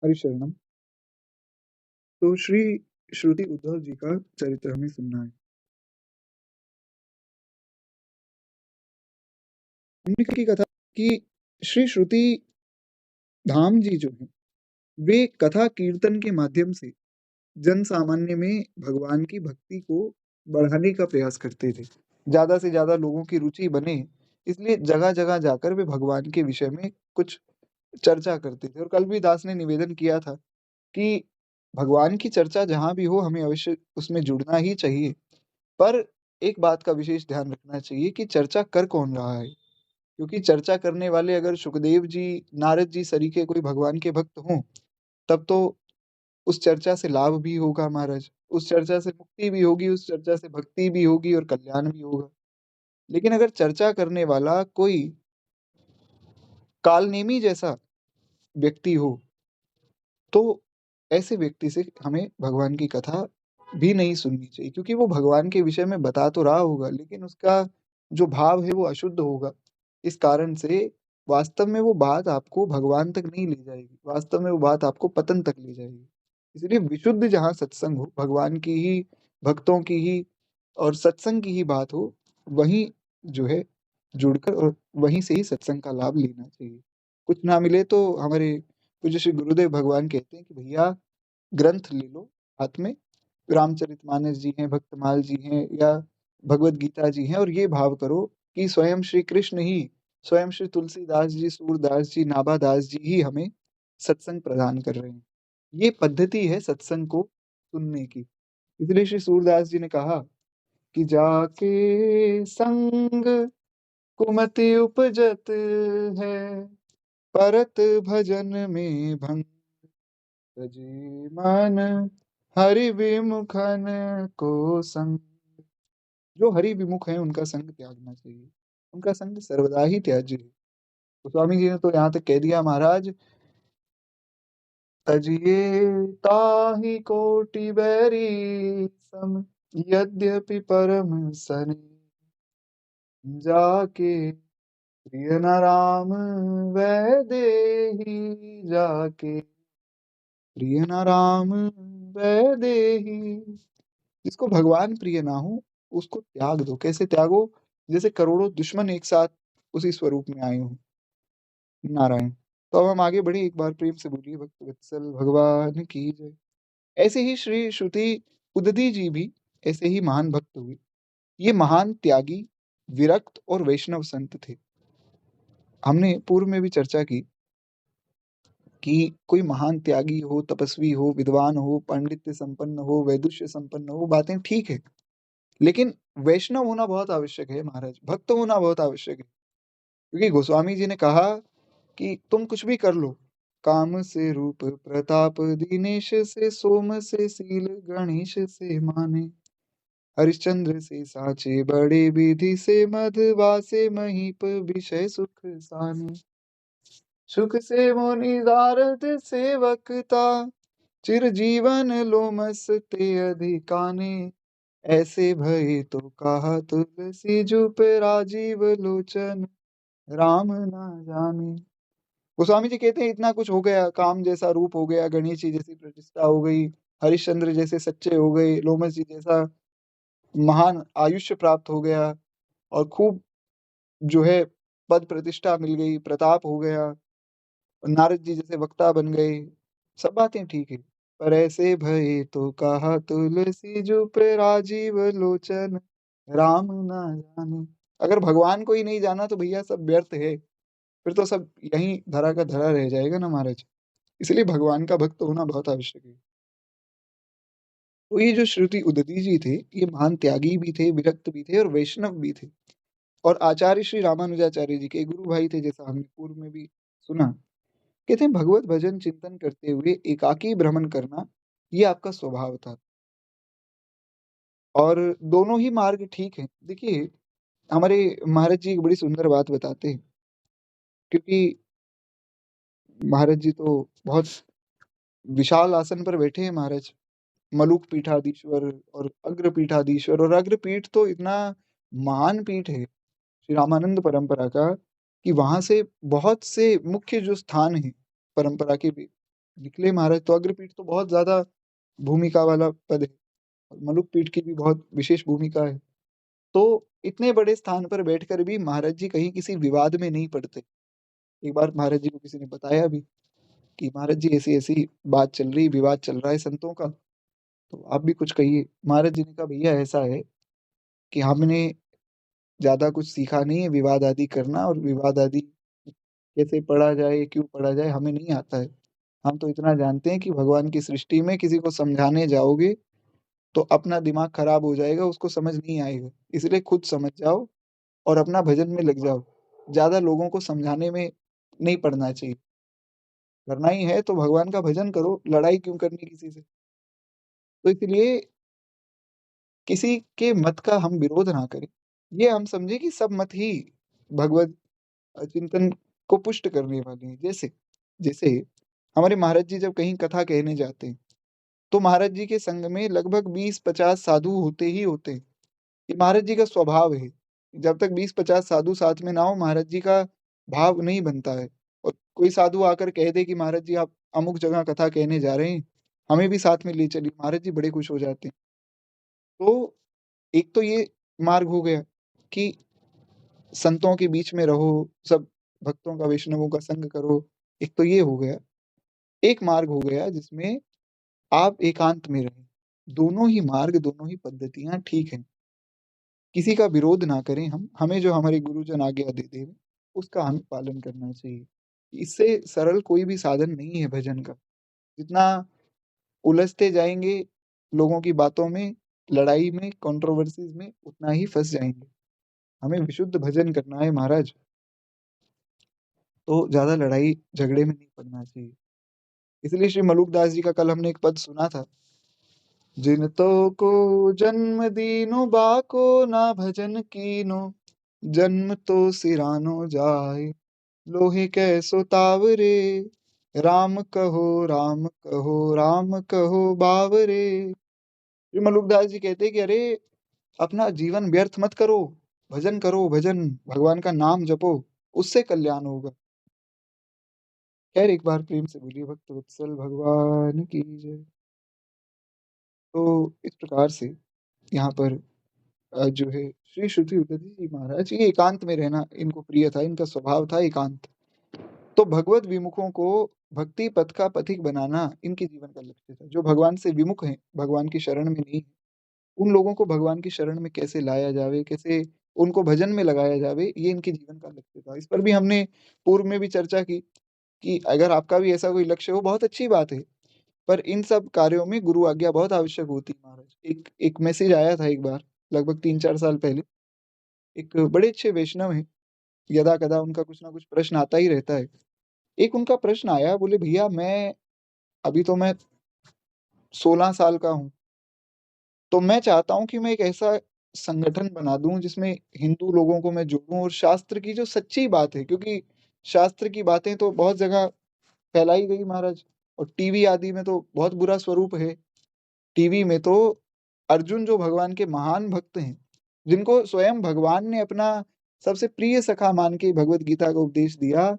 हरिशरणम। तो श्री श्रुति उद्धव जी का चरित्र हमें सुनना है। हमने की कथा कि श्री श्रुति धाम जी जो हैं, वे कथा कीर्तन के माध्यम से जन सामान्य में भगवान की भक्ति को बढ़ाने का प्रयास करते थे। ज्यादा से ज्यादा लोगों की रुचि बने, इसलिए जगह जगह जाकर वे भगवान के विषय में कुछ चर्चा करते थे। और कल भी दास ने निवेदन किया था कि भगवान की चर्चा जहाँ भी हो, हमें अवश्य उसमें जुड़ना ही चाहिए। पर एक बात का विशेष ध्यान रखना चाहिए कि चर्चा कर कौन रहा है। क्योंकि चर्चा करने वाले अगर सुखदेव जी, नारद जी सरीखे कोई भगवान के भक्त हों, तब तो उस चर्चा से लाभ भी होगा महाराज, उस चर्चा से मुक्ति भी होगी, उस चर्चा से भक्ति भी होगी और कल्याण भी होगा। लेकिन अगर चर्चा करने वाला कोई कालनेमी जैसा व्यक्ति हो, तो ऐसे व्यक्ति से हमें भगवान की कथा भी नहीं सुननी चाहिए, क्योंकि वो भगवान के विषय में बता तो रहा होगा, लेकिन उसका जो भाव है वो अशुद्ध होगा। इस कारण से वास्तव में वो बात आपको भगवान तक नहीं ले जाएगी, वास्तव में वो बात आपको पतन तक ले जाएगी। इसलिए विशुद्ध जहाँ सत्संग हो, भगवान की ही, भक्तों की ही और सत्संग की ही बात हो, वहीं जो है जुड़कर और वहीं से ही सत्संग का लाभ लेना चाहिए। कुछ ना मिले तो हमारे पूज्य श्री गुरुदेव भगवान कहते हैं कि भैया ग्रंथ ले लो हाथ में, रामचरितमानस जी हैं, भक्तमाल जी हैं या भगवत गीता जी हैं, और ये भाव करो कि स्वयं श्री कृष्ण ही, स्वयं श्री तुलसीदास जी, सूरदास जी, नाभादास जी ही हमें सत्संग प्रदान कर रहे हैं। ये पद्धति है सत्संग को सुनने की। इसलिए श्री सूरदास जी ने कहा कि जाके संग कुमति उपजत है, परत भजन में भंग तजे मन, हरि विमुखन को संग। जो हरि विमुख है उनका संग त्यागना चाहिए, उनका संग सर्वदा ही त्याज्य है। तो स्वामी जी ने तो यहाँ तक कह दिया महाराज, तजिए ताहि कोटि बैरी सम, यद्यपि परम सने, जाके प्रिय न राम वैदेही, जाके प्रिय न राम वैदेही। जिसको भगवान प्रिय ना हो, उसको त्याग दो। कैसे त्यागो? जैसे करोड़ों दुश्मन एक साथ उसी स्वरूप में आए हों। नारायण। तो अब हम आगे बढ़े, एक बार प्रेम से बोलिए भक्त वत्सल भगवान की जय। ऐसे ही श्री श्रुति उदती जी भी ऐसे ही महान भक्त हुए। ये महान त्यागी, विरक्त और वैष्णव संत थे। हमने पूर्व में भी चर्चा की कि कोई महान त्यागी हो, तपस्वी हो, विद्वान हो, पांडित्य संपन्न हो, वैदुष्य संपन्न हो, बातें ठीक है, लेकिन वैष्णव होना बहुत आवश्यक है महाराज, भक्त होना बहुत आवश्यक है। क्योंकि गोस्वामी जी ने कहा कि तुम कुछ भी कर लो, काम से रूप प्रताप दीनेश से, सोम से शील गणेश से माने, हरिश्चंद्र से साचे बड़े विधि से, मधवा से महीप विषय सुख साने, सुख से मुनि दारद सेवकता, चिर जीवन लोमस ते अधिकाने, ऐसे भय तो कहा तुलसी जुप राजीव लोचन, राम ना जाने। गोस्वामी जी कहते हैं इतना कुछ हो गया, काम जैसा रूप हो गया, गणेश जी जैसी प्रतिष्ठा हो गई, हरिश्चंद्र जैसे सच्चे हो गए, लोमस जी जैसा महान आयुष्य प्राप्त हो गया, और खूब जो है पद प्रतिष्ठा मिल गई, प्रताप हो गया, नारद जी जैसे वक्ता बन गए। सब बातें ठीक है, पर ऐसे भय तो कहा तुलसी जुप राजीव लोचन, राम ना जाने। अगर भगवान को ही नहीं जाना तो भैया सब व्यर्थ है, फिर तो सब यहीं धरा का धरा रह जाएगा ना महाराज। इसलिए भगवान का भक्त होना बहुत आवश्यक है। तो ये जो श्रुति उदती जी थे, ये महान त्यागी भी थे, विरक्त भी थे और वैष्णव भी थे। और आचार्य श्री रामानुजाचार्य जी के गुरु भाई थे, जैसा हमने पूर्व में भी सुना। कहते हैं भगवत भजन चिंतन करते हुए एकाकी भ्रमण करना, ये आपका स्वभाव था। और दोनों ही मार्ग ठीक है। देखिए, हमारे महाराज जी एक बड़ी सुंदर बात बताते हैं, क्योंकि महाराज जी तो बहुत विशाल आसन पर बैठे हैं महाराज, मलुक पीठाधीश्वर और अग्र पीठाधीश्वर। और अग्र पीठ तो इतना महान पीठ है श्री रामानंद परंपरा का, कि वहां से बहुत से मुख्य जो स्थान है परंपरा के भी, निकले महाराज तो अग्रपीठ तो बहुत ज़्यादा भूमिका वाला पद है, और मलुक पीठ की भी बहुत विशेष भूमिका है। तो इतने बड़े स्थान पर बैठकर भी महाराज जी कहीं किसी विवाद में नहीं पड़ते। एक बार महाराज जी को किसी ने बताया भी कि महाराज जी ऐसी-ऐसी बात चल रही, विवाद चल रहा है संतों का, तो आप भी कुछ कहिए। महाराज जी ने कहा भैया ऐसा है कि हमने ज़्यादा कुछ सीखा नहीं है विवाद आदि करना, और विवाद आदि कैसे पढ़ा जाए, क्यों पढ़ा जाए, हमें नहीं आता है। हम तो इतना जानते हैं कि भगवान की सृष्टि में किसी को समझाने जाओगे तो अपना दिमाग खराब हो जाएगा, उसको समझ नहीं आएगा। इसलिए खुद समझ जाओ और अपना भजन में लग जाओ। ज़्यादा लोगों को समझाने में नहीं पड़ना चाहिए। करना ही है तो भगवान का भजन करो, लड़ाई क्यों करनी किसी से? तो इसलिए किसी के मत का हम विरोध ना करें। ये हम समझें कि सब मत ही भगवत चिंतन को पुष्ट करने वाले हैं। जैसे जैसे हमारे महाराज जी जब कहीं कथा कहने जाते हैं, तो महाराज जी के संग में लगभग 20-50 साधु होते ही होते हैं। ये महाराज जी का स्वभाव है। जब तक 20-50 साधु साथ में ना हो, महाराज जी का भाव नहीं बनता है। और कोई साधु आकर कह दे कि महाराज जी आप अमुक जगह कथा कहने जा रहे हैं, हमें भी साथ में ले चलिए, महाराज जी बड़े खुश हो जाते हैं। तो एक तो ये मार्ग हो गया कि संतों के बीच में रहो, सब भक्तों का, वैष्णवों का संग करो, एक तो ये हो गया। एक मार्ग हो गया जिसमें आप एकांत में रहें। दोनों ही मार्ग, दोनों ही पद्धतियाँ ठीक हैं। किसी का विरोध ना करें हम, हमें जो हमारे गुरुजन आज्ञा दे दें, उसका हमें पालन करना चाहिए। इससे सरल कोई भी साधन नहीं है भजन का। जितना उलझते जाएँगे लोगों की बातों में, लड़ाई में, कंट्रोवर्सीज़ में, उतना ही फँस जाएँगे। हमें विशुद्ध भजन करना है महाराज, तो ज़्यादा लड़ाई झगड़े में नहीं पड़ना चाहिए। इसलिए श्री मलुकदास जी का कल हमने एक पद सुना था, जिन तो को जन्म दीनो बाको ना भजन कीनो, जन्म तो सिरानो जाए, लोहे कैसो तावरे, राम कहो राम कहो राम कहो बावरे। श्री मलुकदास जी कहते हैं कि अरे अपना जीवन व्यर्थ मत करो, भजन करो, भजन, भगवान का नाम जपो, उससे कल्याण होगा। खैर एक बार प्रेम से बोलिए भक्त वत्सल भगवान की जय। तो इस प्रकार से यहाँ पर जो है श्री श्रुति उद्धति जी महाराज ये एकांत में रहना इनको प्रिय था, इनका स्वभाव था एकांत। तो भगवत विमुखों को भक्ति पथ का पथिक बनाना इनके जीवन का लक्ष्य था। जो भगवान से विमुख हैं, भगवान की शरण में नहीं है, उन लोगों को भगवान की शरण में कैसे लाया जावे, कैसे उनको भजन में लगाया जावे, ये इनके जीवन का लक्ष्य था। इस पर भी हमने पूर्व में भी चर्चा की कि अगर आपका भी ऐसा कोई लक्ष्य हो, बहुत अच्छी बात है। पर इन सब कार्यों में गुरु आज्ञा बहुत आवश्यक होती है महाराज। एक एक मैसेज आया था एक बार, लगभग 3-4 साल पहले। एक बड़े अच्छे वैष्णव हैं, यदा-कदा उनका कुछ ना कुछ प्रश्न आता ही रहता है। एक उनका प्रश्न आया, बोले भैया अभी तो मैं 16 साल का हूँ, तो मैं चाहता हूँ कि मैं एक ऐसा संगठन बना दूँ जिसमें हिंदू लोगों को मैं जोड़ूँ और शास्त्र की जो सच्ची बात है, क्योंकि शास्त्र की बातें तो बहुत जगह फैलाई गई महाराज, और टीवी आदि में तो बहुत बुरा स्वरूप है। टीवी में तो अर्जुन जो भगवान के महान भक्त हैं, जिनको स्वयं भगवान ने अपना सबसे प्रिय सखा मान के भगवत गीता का उपदेश दिया,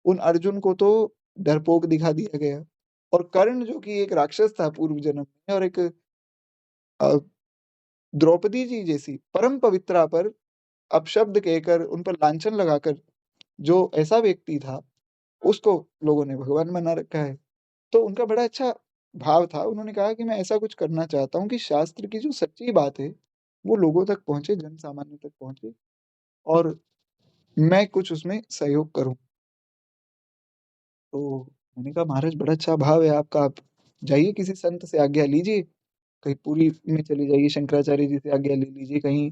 उन अर्जुन को तो डरपोक दिखा दिया गया। और कर्ण जो कि एक राक्षस था पूर्व जन्म में, और एक अ, द्रौपदी जी जैसी परम पवित्रा पर अपशब्द कहकर, उन पर लांछन लगाकर जो ऐसा व्यक्ति था, उसको लोगों ने भगवान बना रखा है। तो उनका बड़ा अच्छा भाव था। उन्होंने कहा कि मैं ऐसा कुछ करना चाहता हूँ कि शास्त्र की जो सच्ची बात है, वो लोगों तक पहुँचे, जन-सामान्य तक पहुँचे, और मैं कुछ उसमें सहयोग करूँ। तो मैंने कहा महाराज बड़ा अच्छा भाव है आपका, आप जाइए किसी संत से आज्ञा लीजिए, कहीं पुरी में चले जाइए, शंकराचार्य जी से आज्ञा ले लीजिए, कहीं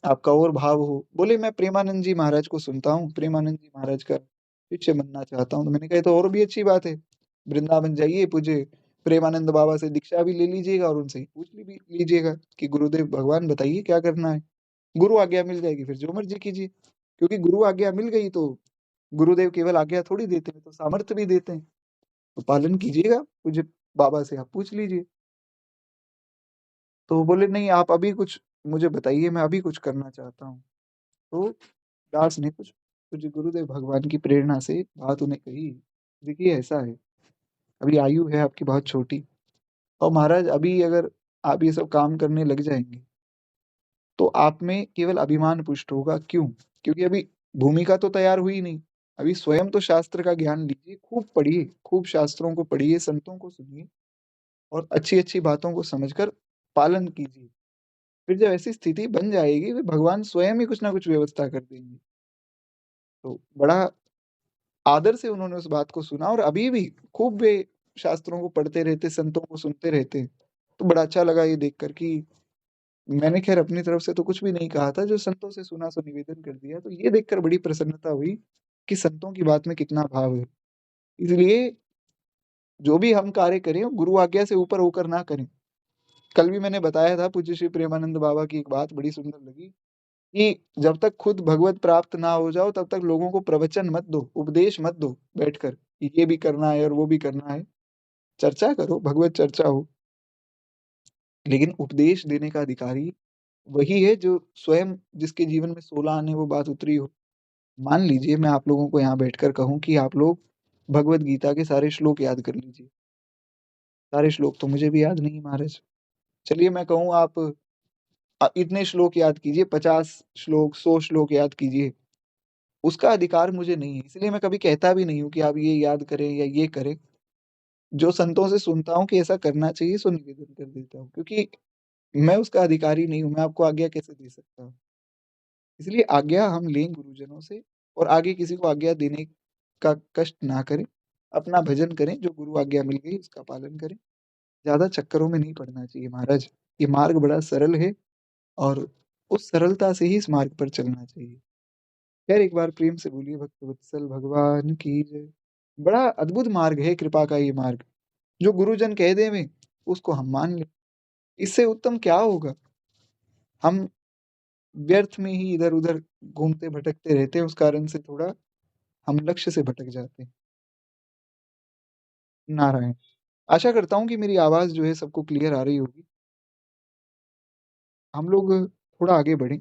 आपका और भाव हो। बोले मैं प्रेमानंद जी महाराज को सुनता हूँ, प्रेमानंद जी महाराज का शिष्य बनना चाहता हूँ। तो मैंने कहा ये तो और भी अच्छी बात है। वृंदावन जाइए, पूज्य प्रेमानंद बाबा से दीक्षा भी ले लीजिएगा और उनसे ही पूछ भी लीजिएगा कि गुरुदेव भगवान बताइए क्या करना है। गुरु आज्ञा मिल जाएगी, फिर जो मर्जी कीजिए। क्योंकि गुरु आज्ञा मिल गई तो गुरुदेव केवल आज्ञा थोड़ी देते हैं, तो सामर्थ्य भी देते हैं। तो पालन कीजिएगा, पूज्य बाबा से आप पूछ लीजिए। तो बोले नहीं आप अभी कुछ मुझे बताइए, मैं अभी कुछ करना चाहता हूँ। तो दास ने कुछ पूज्य गुरुदेव भगवान की प्रेरणा से बात उन्हें कही। देखिए ऐसा है, अभी आयु है आपकी बहुत छोटी, और महाराज अभी अगर आप ये सब काम करने लग जाएँगे, तो आप में केवल अभिमान पुष्ट होगा। क्यों? क्योंकि अभी भूमिका तो तैयार हुई नहीं। अभी स्वयं तो शास्त्र का ज्ञान लीजिए, खूब पढ़िए, खूब शास्त्रों को पढ़िए, संतों को सुनिए और अच्छी-अच्छी बातों को समझकर पालन कीजिए। फिर जब ऐसी स्थिति बन जाएगी, फिर भगवान स्वयं ही कुछ ना कुछ व्यवस्था कर देंगे। तो बड़ा आदर से उन्होंने उस बात को सुना और अभी भी खूब वे शास्त्रों को पढ़ते रहते, संतों को सुनते रहते। तो बड़ा अच्छा लगा ये देखकर कि मैंने ख़ैर अपनी तरफ से तो कुछ भी नहीं कहा था, जो संतों से सुना सो निवेदन कर दिया। तो ये देखकर बड़ी प्रसन्नता हुई कि संतों की बात में कितना भाव है। इसलिए जो भी हम कार्य करें, वो गुरु आज्ञा से ऊपर होकर ना करें। कल भी मैंने बताया था पूज्य श्री प्रेमानंद बाबा की एक बात बड़ी सुंदर लगी कि जब तक खुद भगवत प्राप्त ना हो जाओ, तब तक लोगों को प्रवचन मत दो, उपदेश मत दो बैठकर कि ये भी करना है और वो भी करना है। चर्चा करो, भगवत चर्चा हो, लेकिन उपदेश देने का अधिकारी वही है जो स्वयं जिसके जीवन में 16 आने वो बात उतरी हो। मान लीजिए मैं आप लोगों को यहाँ बैठकर कहूँ कि आप लोग भगवत गीता के सारे श्लोक याद कर लीजिए। सारे श्लोक तो मुझे भी याद नहीं महाराज। चलिए मैं कहूँ आप इतने श्लोक याद कीजिए, 50 श्लोक, 100 श्लोक याद कीजिए। उसका अधिकार मुझे नहीं है, इसलिए मैं कभी कहता भी नहीं हूँ कि आप ये याद करें या ये करें। जो संतों से सुनता हूँ कि ऐसा करना चाहिए, सो निवेदन कर देता हूँ, क्योंकि मैं उसका अधिकारी नहीं हूँ, मैं आपको आज्ञा कैसे दे सकता हूँ। इसलिए आज्ञा हम लें गुरुजनों से और आगे किसी को आज्ञा देने का कष्ट ना करें। अपना भजन करें, जो गुरु आज्ञा मिल गई उसका पालन करें। ज़्यादा चक्करों में नहीं पड़ना चाहिए महाराज। ये मार्ग बड़ा सरल है और उस सरलता से ही इस मार्ग पर चलना चाहिए। खैर एक बार प्रेम से बोलिए भक्तवत्सल भगवान की जय। बड़ा अद्भुत मार्ग है कृपा का ये मार्ग। जो गुरुजन कह देवें, उसको हम मान लें। इससे उत्तम क्या होगा? हम व्यर्थ में ही इधर-उधर घूमते भटकते रहते हैं, उस कारण से थोड़ा हम लक्ष्य से भटक जाते हैं। नारायण। आशा करता हूँ कि मेरी आवाज़ जो है सबको क्लियर आ रही होगी। हम लोग थोड़ा आगे बढ़ें।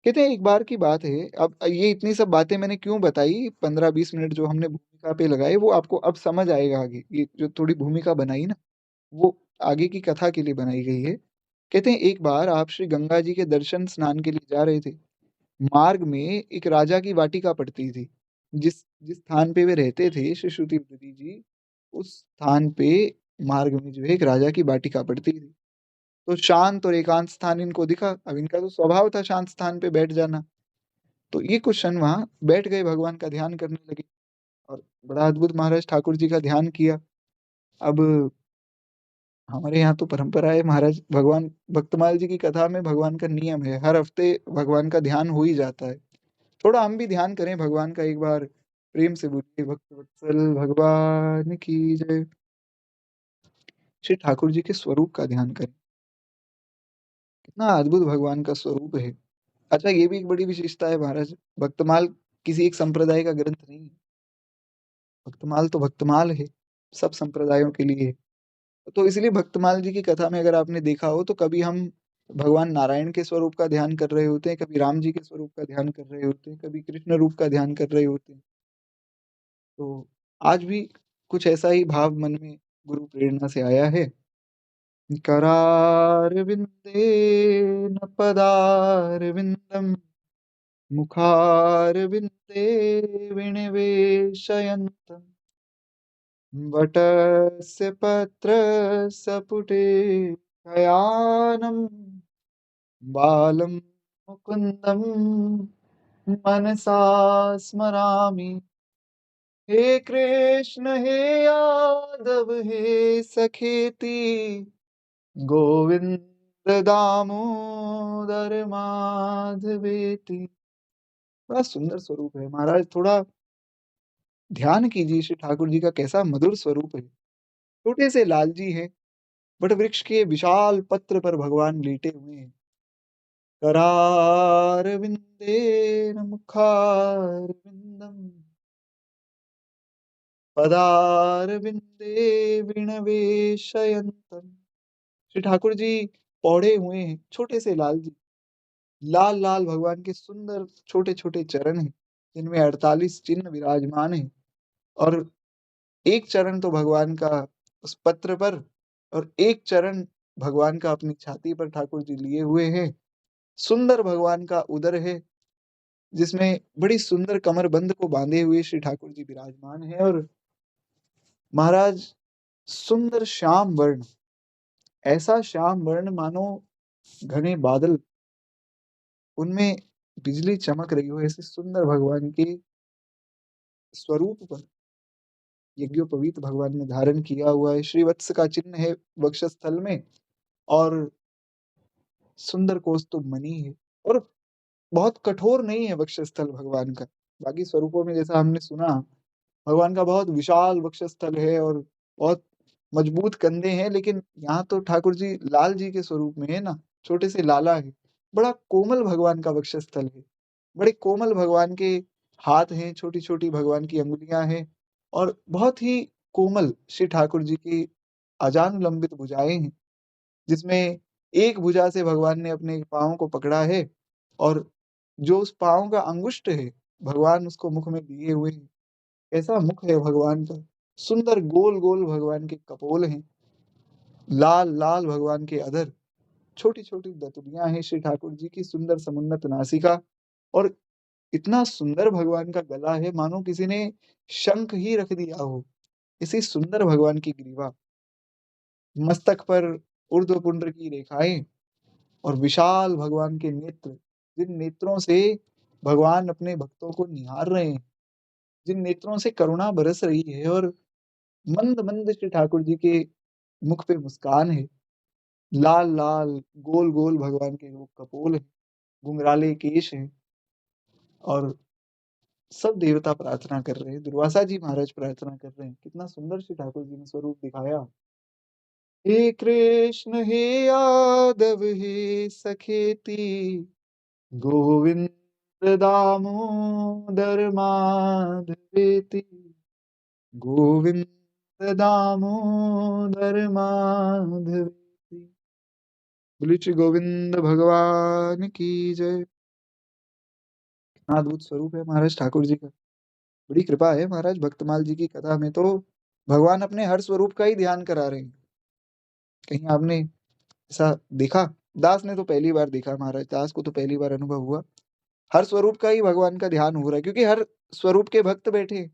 कहते हैं एक बार की बात है, अब ये इतनी सब बातें मैंने क्यों बताई 15-20 मिनट जो हमने भूमिका पे लगाए वो आपको अब समझ आएगा आगे। ये जो थोड़ी भूमिका बनाई ना, वो आगे की कथा के लिए बनाई गई है। कहते हैं एक बार आप श्री गंगा जी के दर्शन स्नान के लिए जा रहे थे। मार्ग में एक राजा की वाटिका पड़ती थी। जिस जिस स्थान पे वे रहते थे श्री श्रुतिवदती जी, उस स्थान पे मार्ग में जो है एक राजा की वाटिका पड़ती थी। तो शांत और एकांत स्थान इनको दिखा। अब इनका तो स्वभाव था शांत स्थान पे बैठ जाना। तो ये कुछ क्षण वहाँ बैठ गए, भगवान का ध्यान करने लगे और बड़ा अद्भुत महाराज ठाकुर जी का ध्यान किया। अब हमारे यहाँ तो परंपरा है महाराज, भगवान भक्तमाल जी की कथा में भगवान का नियम है, हर हफ्ते भगवान का ध्यान हो ही जाता है। थोड़ा हम भी ध्यान करें भगवान का एक बार, प्रेम से बोलिए भक्तवत्सल भगवान की जय। श्री ठाकुर जी के स्वरूप का ध्यान करें। कितना अद्भुत भगवान का स्वरूप है। अच्छा ये भी एक बड़ी विशेषता है महाराज, भक्तमाल किसी एक संप्रदाय का ग्रंथ नहीं है। भक्तमाल तो भक्तमाल है, सब संप्रदायों के लिए है। तो इसलिए भक्तमाल जी की कथा में अगर आपने देखा हो तो कभी हम भगवान नारायण के स्वरूप का ध्यान कर रहे होते हैं, कभी राम जी के स्वरूप का ध्यान कर रहे होते हैं, कभी कृष्ण रूप का ध्यान कर रहे होते हैं। तो आज भी कुछ ऐसा ही भाव मन में गुरु प्रेरणा से आया है। करारविन्देन पदारविन्दम् मुखारविन्दे विनिवेशयन्तम् वटस्य पत्रस्य पुटे शयानं बालं मुकुन्दं मनसा स्मरामि। हे कृष्ण हे यादव हे सखेति गोविंद दामोदर माधवेति। बड़ा सुंदर स्वरूप है महाराज, थोड़ा ध्यान कीजिए श्री ठाकुर जी का कैसा मधुर स्वरूप है। छोटे से लाल जी हैं, बट वृक्ष के विशाल पत्र पर भगवान लेटे हुए हैं। करारविंदेन मुखारविंदम पदारविंदे विनवेशयन्तम्। श्री ठाकुर जी पौड़े हुए हैं, छोटे से लाल जी। लाल लाल भगवान के सुंदर छोटे छोटे चरण हैं, जिनमें 48 चिन्ह विराजमान हैं और एक चरण तो भगवान का उस पत्र पर और एक चरण भगवान का अपनी छाती पर ठाकुर जी लिए हुए हैं। सुंदर भगवान का उदर है, जिसमें बड़ी सुंदर कमरबंद को बांधे हुए श्री ठाकुर जी विराजमान है। और महाराज सुंदर श्याम वर्ण, ऐसा श्याम वर्ण मानो घने बादल, उनमें बिजली चमक रही हो, ऐसे सुंदर भगवान के स्वरूप पर यज्ञोपवीत भगवान ने धारण किया हुआ है। श्रीवत्स का चिन्ह है वक्षस्थल में, और सुंदर कौस्तुभ मणि है, और बहुत कठोर नहीं है वक्षस्थल भगवान का। बाकी स्वरूपों में जैसा हमने सुना, भगवान का बहुत विशाल वक्षस्थल है और बहुत मजबूत कंधे हैं, लेकिन यहाँ तो ठाकुर जी लाल जी के स्वरूप में है ना, छोटे से लाला है। बड़ा कोमल भगवान का वक्षस्थल है, बड़े कोमल भगवान के हाथ हैं, छोटी छोटी भगवान की अंगुलियां हैं, और बहुत ही कोमल श्री ठाकुर जी की अजानुलंबित भुजाएं हैं, जिसमें एक भुजा से भगवान ने अपने पाँव को पकड़ा है, और जो उस पाँव का अंगुष्ठ है भगवान उसको मुख में लिए हुए हैं। ऐसा मुख है भगवान का, सुंदर गोल गोल भगवान के कपोल हैं, लाल लाल भगवान के अधर, छोटी छोटी दतुलियां हैं श्री ठाकुर जी की, सुंदर समुन्नत नासिका, और इतना सुंदर भगवान का गला है मानो किसी ने शंख ही रख दिया हो। इसी सुंदर भगवान की ग्रीवा, मस्तक पर ऊर्ध्वपुंड्र की रेखाएं, और विशाल भगवान के नेत्र, जिन नेत्रों से भगवान अपने भक्तों को निहार रहे हैं, जिन नेत्रों से करुणा बरस रही है, और मंद मंद श्री ठाकुर जी के मुख पे मुस्कान है। लाल लाल गोल गोल भगवान के वो कपोल है, घुंघराले केश हैं, और सब देवता प्रार्थना कर रहे हैं, दुर्वासा जी महाराज प्रार्थना कर रहे हैं। कितना सुंदर श्री ठाकुर जी ने स्वरूप दिखाया। हे कृष्ण हे यादव हे सखेती, गोविंद दामोदर माधवेति, गोविंद दामोदर माधवेति। बोलिए श्री गोविंद भगवान की जय। अद्भुत स्वरूप है महाराज ठाकुर जी का, बड़ी कृपा है महाराज। भक्तमाल जी की कथा में तो भगवान अपने हर स्वरूप का ही ध्यान करा रहे हैं। कहीं आपने ऐसा देखा? दास ने तो पहली बार देखा महाराज, दास को तो पहली बार अनुभव हुआ। हर स्वरूप का ही भगवान का ध्यान हो रहा है, क्योंकि हर स्वरूप के भक्त बैठे हैं।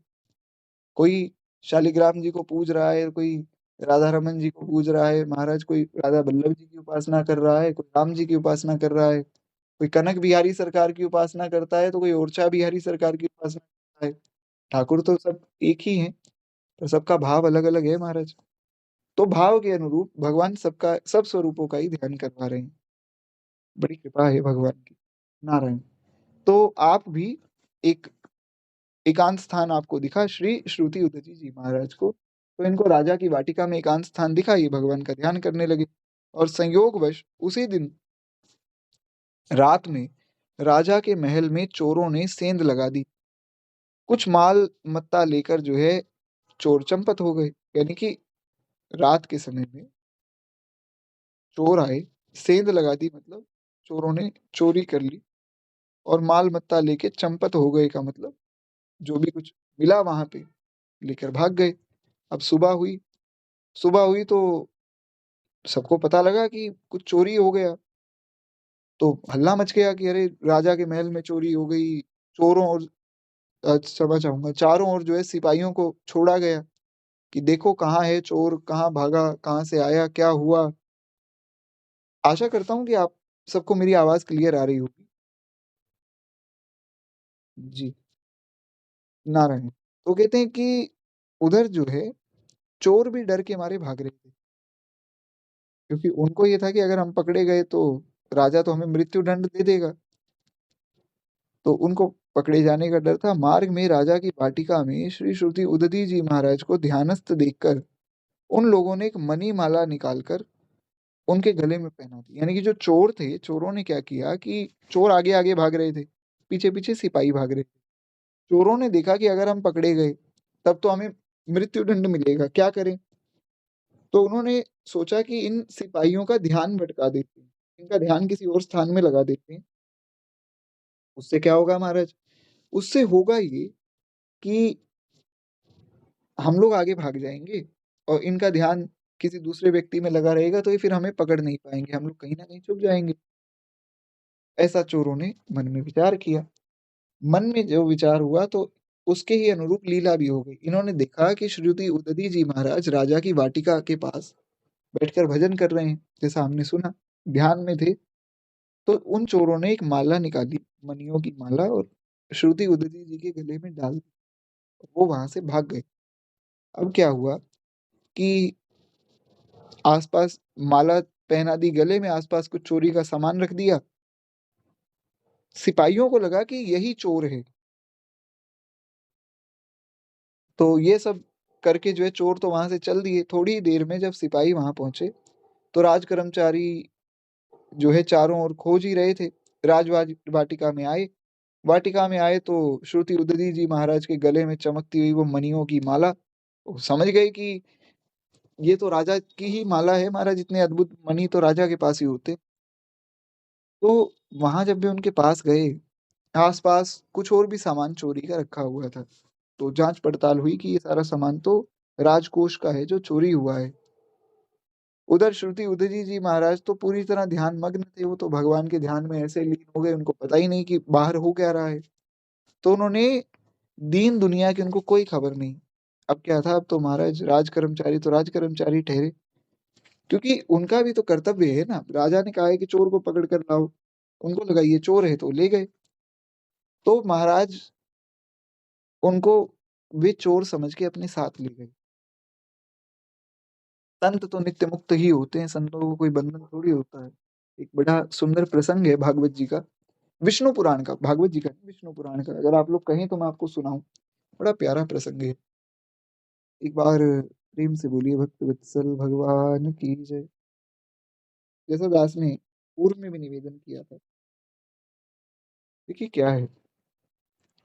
कोई शालिग्राम जी को पूज रहा है, कोई राधा रमन जी को पूज रहा है महाराज, कोई राधा वल्लभ जी की उपासना कर रहा है, कोई राम जी की उपासना कर रहा है, कोई कनक बिहारी सरकार की उपासना करता है, तो कोई ओरछा बिहारी सरकार की उपासना करता है। ठाकुर तो सब एक ही हैं, पर सबका भाव अलग अलग है महाराज। तो भाव के अनुरूप भगवान सबका, सब स्वरूपों का ही ध्यान करवा रहे हैं। बड़ी कृपा है भगवान की। नारायण। तो आप भी एक एकांत स्थान आपको दिखा श्री श्रुति उदयजी जी महाराज को, तो इनको राजा की वाटिका में एकांत स्थान दिखा, ये भगवान का ध्यान करने लगे। और संयोगवश उसी दिन रात में राजा के महल में चोरों ने सेंध लगा दी। कुछ माल मत्ता लेकर जो है चोर चंपत हो गए, यानी कि रात के समय में चोर आए, सेंध लगा दी, मतलब चोरों ने चोरी कर ली, और माल मत्ता लेके चंपत हो गए का मतलब जो भी कुछ मिला वहां पे लेकर भाग गए। अब सुबह हुई तो सबको पता लगा कि कुछ चोरी हो गया, तो हल्ला मच गया कि अरे राजा के महल में चोरी हो गई। चोरों और क्षमा चाहूंगा, चारों ओर जो है सिपाहियों को छोड़ा गया कि देखो कहाँ है चोर, कहाँ भागा, कहाँ से आया, क्या हुआ। आशा करता हूँ कि आप सबको मेरी आवाज क्लियर आ रही होगी। जी। नारायण। तो कहते हैं कि उधर जो है चोर भी डर के मारे भाग रहे थे, क्योंकि उनको ये था कि अगर हम पकड़े गए तो राजा तो हमें मृत्यु दंड दे देगा, तो उनको पकड़े जाने का डर था। मार्ग में राजा की वाटिका में श्री श्रुति उदती जी महाराज को ध्यानस्थ देखकर उन लोगों ने एक मणि माला निकालकर उनके गले में पहना दी। यानी कि जो चोर थे, चोरों ने क्या किया कि चोर आगे आगे भाग रहे थे, पीछे पीछे सिपाही भाग रहे थे। चोरों ने देखा कि अगर हम पकड़े गए तब तो हमें मृत्यु दंड मिलेगा, क्या करें। तो उन्होंने सोचा कि इन सिपाहियों का ध्यान भटका देते हैं, इनका ध्यान किसी और स्थान में लगा देते हैं। उससे क्या होगा महाराज? उससे होगा ये कि हम लोग आगे भाग जाएँगे और इनका ध्यान किसी दूसरे व्यक्ति में लगा रहेगा तो ये फिर हमें पकड़ नहीं पाएँगे, हम लोग कहीं न कहीं छुप जाएँगे। ऐसा चोरों ने मन में विचार किया। मन में जो विचार हुआ तो उसके ही अनुरूप लीला भी हो गई। इन्होंने देखा कि श्रुति उदती जी महाराज राजा की वाटिका के पास बैठकर भजन कर रहे हैं, जैसा हमने सुना, ध्यान में थे। तो उन चोरों ने एक माला निकाली, मणियों की माला और श्रुति उदती जी के गले में डाल दी। वो वहाँ से भाग गए। अब क्या हुआ कि आस-पास माला पहना दी गले में, आस-पास कुछ चोरी का सामान रख दिया। सिपाहियों को लगा कि यही चोर है। तो ये सब करके जो है चोर तो वहाँ से चल दिए। थोड़ी ही देर में जब सिपाही वहाँ पहुँचे, तो राज कर्मचारी जो है चारों ओर खोज ही रहे थे। वाटिका में आए। वाटिका में आए तो श्रुति उदती जी महाराज के गले में चमकती हुई वो मणियों की माला, वो समझ गए कि ये तो राजा की ही माला है, महाराज इतने अद्भुत मणि तो राजा के पास ही होते। तो वहाँ जब भी उनके पास गए, आस-पास कुछ और भी सामान चोरी का रखा हुआ था। तो जाँच-पड़ताल हुई कि ये सारा सामान तो राजकोष का है जो चोरी हुआ है। उधर श्रुति उदती जी महाराज तो पूरी तरह ध्यानमग्न थे, वो तो भगवान के ध्यान में ऐसे लीन हो गए, उनको पता ही नहीं कि बाहर हो क्या रहा है। तो उन्होंने दीन दुनिया की उनको कोई खबर नहीं। अब क्या था, अब तो महाराज राज कर्मचारी ठहरे, क्योंकि उनका भी तो कर्तव्य है ना, राजा ने कहा है कि चोर को पकड़ कर लाओ, उनको लगा ये चोर है तो ले गए। तो महाराज उनको वे चोर समझ के अपने साथ ले गए। संत तो नित्य मुक्त ही होते हैं, संतों को कोई बंधन थोड़ी होता है। एक बड़ा सुंदर प्रसंग है भागवत जी का, विष्णु पुराण का, भागवत जी का नहीं, विष्णु पुराण का। अगर आप लोग कहें तो मैं आपको सुनाऊँ, बड़ा प्यारा प्रसंग है। एक बार प्रेम से बोलिए भक्त वत्सल भगवान की जय। जैसा दास ने पूर्व में भी निवेदन किया था। देखिए क्या है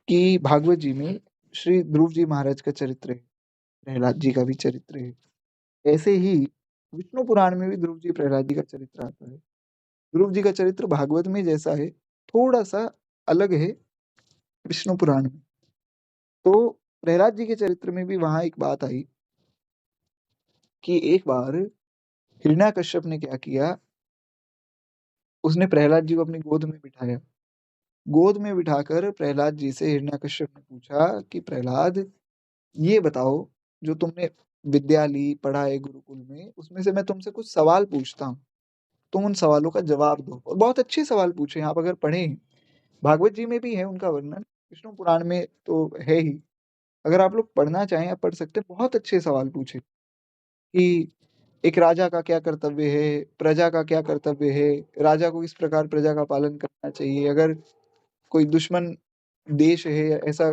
कि भागवत जी में श्री ध्रुव जी महाराज का चरित्र है, प्रहलाद जी का भी चरित्र है। ऐसे ही विष्णु पुराण में भी ध्रुव जी प्रहलाद जी का चरित्र आता है। ध्रुव जी का चरित्र भागवत में जैसा है, थोड़ा-सा अलग है विष्णु पुराण में। तो प्रहलाद जी के चरित्र में भी वहाँ एक बात आई कि एक बार हिरण्याकश्यप ने क्या किया, उसने प्रहलाद जी को अपनी गोद में बिठाया। गोद में बिठाकर प्रहलाद जी से हिरण्याकश्यप ने पूछा कि प्रहलाद, ये बताओ, जो तुमने विद्या ली, पढ़ा है गुरुकुल में, उसमें से मैं तुमसे कुछ सवाल पूछता हूँ। तुम उन सवालों का जवाब दो। और बहुत अच्छे सवाल पूछे हैं, आप अगर पढ़ें, भागवत जी में भी है उनका वर्णन, विष्णु पुराण में तो है ही। अगर आप लोग पढ़ना चाहें, आप पढ़ सकते हैं, बहुत अच्छे सवाल पूछे कि एक राजा का क्या कर्तव्य है, प्रजा का क्या कर्तव्य है, राजा को किस प्रकार प्रजा का पालन करना चाहिए, अगर कोई दुश्मन देश है या ऐसा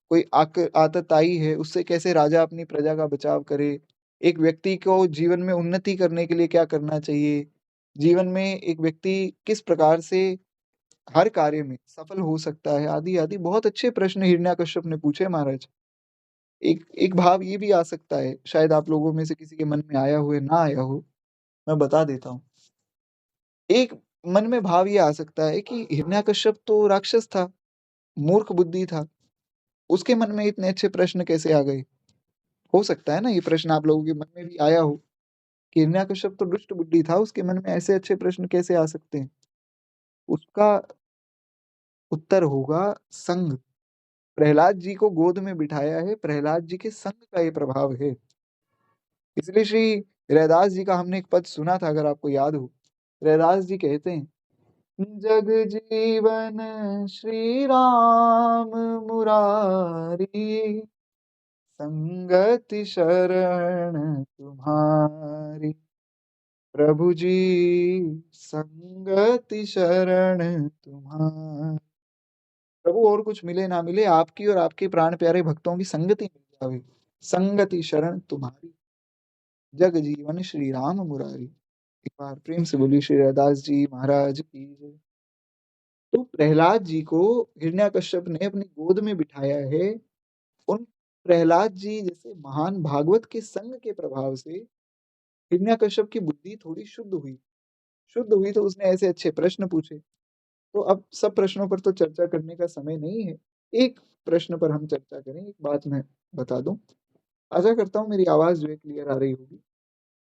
कोई आतताई है, उससे कैसे राजा अपनी प्रजा का बचाव करे, एक व्यक्ति को जीवन में उन्नति करने के लिए क्या करना चाहिए, जीवन में एक व्यक्ति किस प्रकार से हर कार्य में सफल हो सकता है, आदि-आदि बहुत अच्छे प्रश्न हिरण्याकश्यप ने पूछे महाराज। एक एक भाव ये भी आ सकता है, शायद आप लोगों में से किसी के मन में आया हो या ना आया हो, मैं बता देता हूँ। एक मन में भाव ये आ सकता है कि हिरण्याकश्यप तो राक्षस था, मूर्ख बुद्धि था, उसके मन में इतने अच्छे प्रश्न कैसे आ गए? हो सकता है ना ये प्रश्न आप लोगों के मन में भी आया हो कि हिरण्याकश्यप तो दुष्ट बुद्धि था, उसके मन में ऐसे अच्छे प्रश्न कैसे आ सकते हैं? उसका उत्तर होगा संग। प्रहलाद जी को गोद में बिठाया है, प्रहलाद जी के संग का ये प्रभाव है। इसलिए श्री रैदास जी का हमने एक पद सुना था, अगर आपको याद हो। रैदास जी कहते हैं, जग जीवन श्री राम मुरारी, संगति शरण तुम्हारी। प्रभु जी संगति शरण तुम्हारी। प्रभु और कुछ मिले ना मिले, आपकी और आपके प्राण प्यारे भक्तों की संगति मिल जावे। संगति शरण तुम्हारी, जग जीवन श्री राम मुरारी। एक बार प्रेम से बोलिए श्री रैदास जी महाराज की जय। तो प्रहलाद जी को हिरण्याकश्यप ने अपनी गोद में बिठाया है। उन प्रहलाद जी जैसे महान भागवत के संग के प्रभाव से हिरण्याकश्यप की बुद्धि थोड़ी शुद्ध हुई। शुद्ध हुई तो उसने ऐसे अच्छे प्रश्न पूछे। तो अब सब प्रश्नों पर तो चर्चा करने का समय नहीं है। एक प्रश्न पर हम चर्चा करें, एक बात मैं बता दूं आशा करता हूँ मेरी आवाज़ जो है क्लियर आ रही होगी।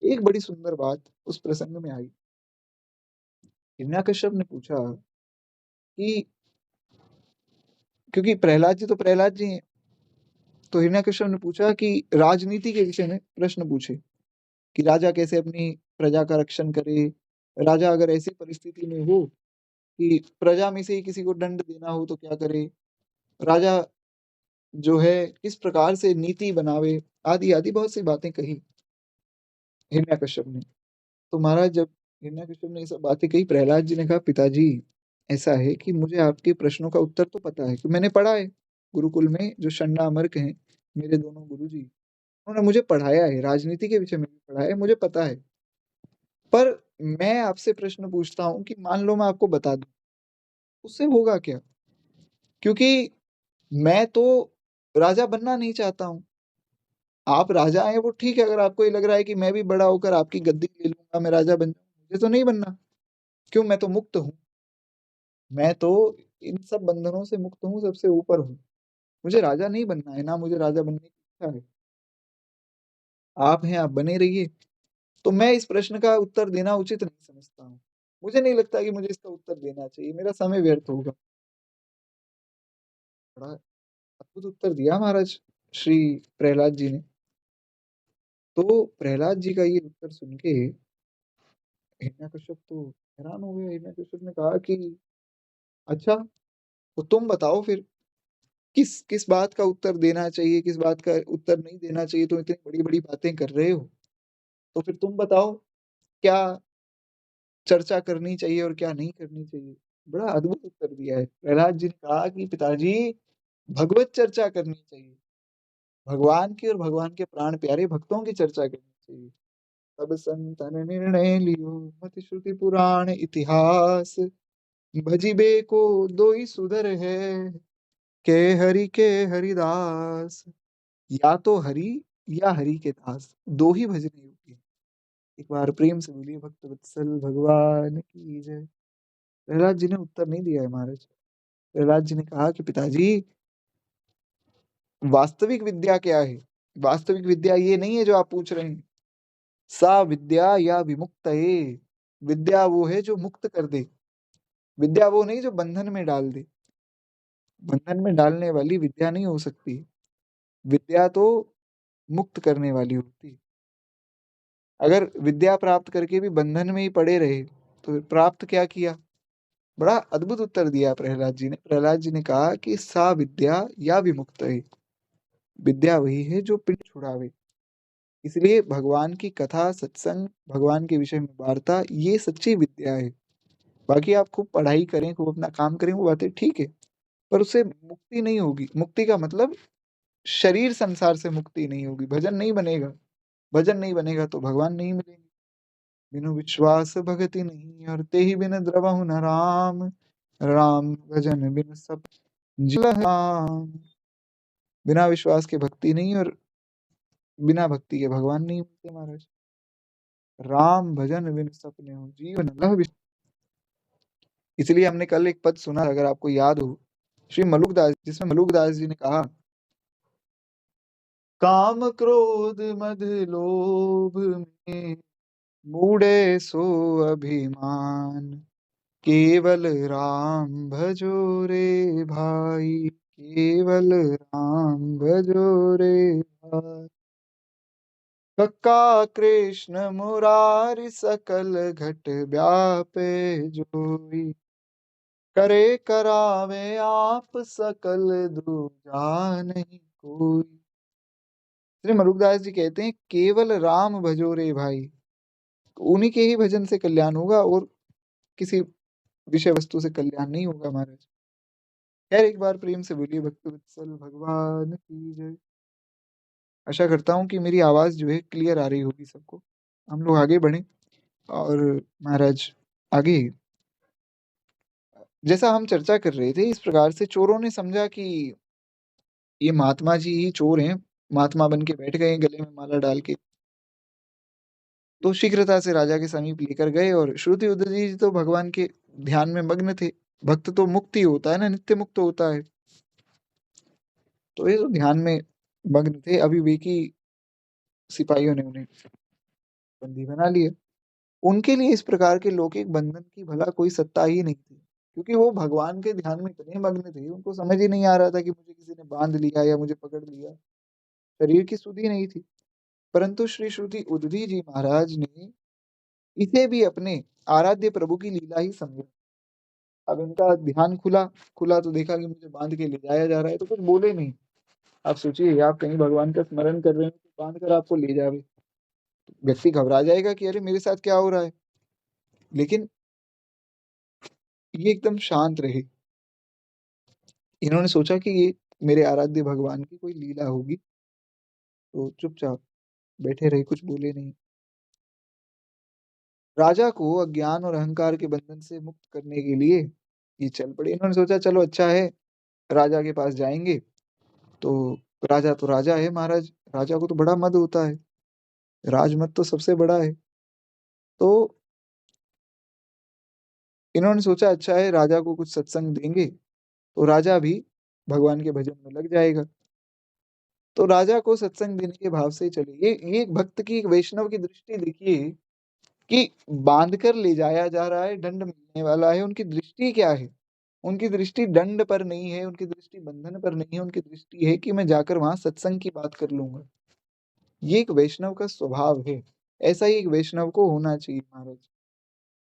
एक बड़ी सुंदर बात उस प्रसंग में आई। हिरण्याकश्यप ने पूछा कि क्योंकि प्रहलाद जी हैं, तो हिरण्याकश्यप ने पूछा कि राजनीति के विषय में प्रश्न पूछे कि राजा कैसे अपनी प्रजा का रक्षण करे? राजा अगर ऐसी परिस्थिति में हो कि प्रजा में से ही किसी को दंड देना हो तो क्या करे? राजा जो है किस प्रकार से नीति बनावे? आदि-आदि बहुत सी बातें कही हिरण्याकश्यप ने। तो महाराज जब हिरण्याकश्यप ने ये सब बातें कही, प्रहलाद जी ने कहा, पिताजी ऐसा है कि मुझे आपके प्रश्नों का उत्तर तो पता है, कि मैंने पढ़ा है गुरुकुल में जो षण्मार्क हैं, मेरे दोनों गुरुजी, उन्होंने मुझे पढ़ाया है, राजनीति के विषय में भी पढ़ाया है, मुझे पता है। पर मैं आपसे प्रश्न पूछता हूँ कि मान लो मैं आपको बता दूँ, उससे होगा क्या? क्योंकि मैं तो राजा बनना नहीं चाहता हूँ। आप राजा हैं वो ठीक है, अगर आपको ये लग रहा है कि मैं भी बड़ा होकर आपकी गद्दी ले लूँगा, मैं राजा बन जाऊँगा, मुझे तो नहीं बनना। क्यों? मैं तो मुक्त हूँ। मैं तो इन सब बंधनों से मुक्त हूँ, सबसे ऊपर हूँ। मुझे राजा नहीं बनना है, ना मुझे राजा बनने की इच्छा है। आप हैं, आप बने रहिए। तो मैं इस प्रश्न का उत्तर देना उचित नहीं समझता हूँ। मुझे नहीं लगता कि मुझे इसका उत्तर देना चाहिए, मेरा समय व्यर्थ होगा। बड़ा अद्भुत उत्तर दिया महाराज श्री प्रहलाद जी ने। तो प्रहलाद जी का ये उत्तर सुन के हिरण्याकश्यप तो हैरान हो गया। हिरण्याकश्यप ने कहा कि अच्छा, तो तुम बताओ फिर किस किस बात का उत्तर देना चाहिए, किस बात का उत्तर नहीं देना चाहिए? तुम इतनी बड़ी-बड़ी बातें कर रहे हो, तो फिर तुम बताओ क्या चर्चा करनी चाहिए और क्या नहीं करनी चाहिए? बड़ा अद्भुत उत्तर दिया है। प्रहलाद जी ने कहा कि पिताजी भगवत चर्चा करनी चाहिए। भगवान की और भगवान के प्राण प्यारे भक्तों की चर्चा करनी चाहिए। तब संतन निर्णय लियो मति श्रुति पुराण इतिहास भजिबे को दोई सुधर है के हरि के हरिदास। या तो हरि या हरि के दास, दो ही भजने योग्य हैं। एक बार प्रेम से बोलिए भक्त वत्सल भगवान की जय। प्रहलाद जी ने उत्तर नहीं दिया है महाराज। प्रहलाद जी ने कहा कि पिताजी वास्तविक विद्या क्या है? वास्तविक विद्या ये नहीं है जो आप पूछ रहे हैं। सा विद्या या विमुक्तये। विद्या वो है जो मुक्त कर दे। विद्या वो नहीं जो बंधन में डाल दे। बंधन में डालने वाली विद्या नहीं हो सकती। विद्या तो मुक्त करने वाली होती है। अगर विद्या प्राप्त करके भी बंधन में ही पड़े रहे, तो फिर प्राप्त क्या किया? बड़ा अद्भुत उत्तर दिया प्रहलाद जी ने। प्रहलाद जी ने कहा कि सा विद्या या विमुक्तये। विद्या वही है जो पिंड छुड़ावे। इसलिए भगवान की कथा, सत्संग, भगवान के विषय में वार्ता, ये सच्ची विद्या है। बाकी आप खूब पढ़ाई करें, खूब अपना काम करें, वो बातें ठीक है, पर उससे मुक्ति नहीं होगी। मुक्ति का मतलब शरीर संसार से मुक्ति नहीं होगी, भजन नहीं बनेगा। भजन नहीं बनेगा तो भगवान नहीं मिलेंगे। बिनु विश्वास भगति नहीं और तेहि बिन द्रवहु न राम। राम भजन बिन सब जहान। बिना विश्वास के भक्ति नहीं और बिना भक्ति के भगवान नहीं मिलते महाराज। राम भजन बिन सपने हो जीवन लह बिस। इसलिए हमने कल एक पद सुना, अगर आपको याद हो, श्री मलुकदास, जिसमें मलुकदास जी ने कहा, काम क्रोध मद लोभ में मूढ़े सो अभिमान। केवल राम भजो रे भाई, केवल राम भजो रे भाई। कक्का कृष्ण मुरारी सकल घट व्यापे जोई। करे करावे आप सकल दूजा नहीं कोई। श्री मलुकदास जी कहते हैं केवल राम भजो रे भाई। उन्हीं के ही भजन से कल्याण होगा और किसी विषय वस्तु से कल्याण नहीं होगा महाराज। खैर एक बार प्रेम से बोलिए भक्त वत्सल भगवान की जय। आशा करता हूँ कि मेरी आवाज जो है क्लियर आ रही होगी सबको। हम लोग आगे बढ़े और महाराज आगे जैसा हम चर्चा कर रहे थे, इस प्रकार से चोरों ने समझा कि ये महात्मा जी ही चोर हैं, महात्मा बन के बैठ गए गले में माला डाल के। तो शीघ्रता से राजा के समीप लेकर गए और श्रुति उदय जी तो भगवान के ध्यान में मग्न थे। भक्त तो मुक्त ही होता है ना, नित्य मुक्त होता है। तो ये तो ध्यान में मग्न थे, अविवेकी सिपाहियों ने उन्हें बंदी बना लिया। उनके लिए इस प्रकार के लौकिक बंधन की भला कोई सत्ता ही नहीं थी, क्योंकि वो भगवान के ध्यान में इतने मग्न थे, उनको समझ ही नहीं आ रहा था कि मुझे किसी ने बांध लिया या मुझे पकड़ लिया। शरीर की सुधि नहीं थी। परंतु श्री श्रुति उद्धवी जी महाराज ने इसे भी अपने आराध्य प्रभु की लीला ही समझा। अब इनका ध्यान खुला, खुला तो देखा कि मुझे बांध के ले जाया जा रहा है, तो कुछ बोले नहीं। आप सोचिए, आप कहीं भगवान का स्मरण कर रहे हैं, तो बांध कर आपको ले जावे, व्यक्ति घबरा जाएगा कि अरे मेरे साथ क्या हो रहा है। लेकिन ये एकदम शांत रहे। इन्होंने सोचा कि ये मेरे आराध्य भगवान की कोई लीला होगी, तो चुपचाप बैठे रहे, कुछ बोले नहीं। राजा को अज्ञान और अहंकार के बंधन से मुक्त करने के लिए ये चल पड़े। इन्होंने सोचा चलो अच्छा है, राजा के पास जाएंगे। तो राजा है महाराज, राजा को तो बड़ा मद होता है, राजमद तो सबसे बड़ा है। तो इन्होंने सोचा अच्छा है, राजा को कुछ सत्संग देंगे तो राजा भी भगवान के भजन में लग जाएगा। तो राजा को सत्संग देने के भाव से चले। ये एक भक्त की, एक वैष्णव की दृष्टि देखिए कि बांध कर ले जाया जा रहा है, दंड मिलने वाला है। उनकी दृष्टि क्या है? उनकी दृष्टि दंड पर नहीं है, उनकी दृष्टि बंधन पर नहीं है, उनकी दृष्टि है कि मैं जाकर वहां सत्संग की बात कर लूंगा। ये एक वैष्णव का स्वभाव है। ऐसा ही एक वैष्णव को होना चाहिए महाराज।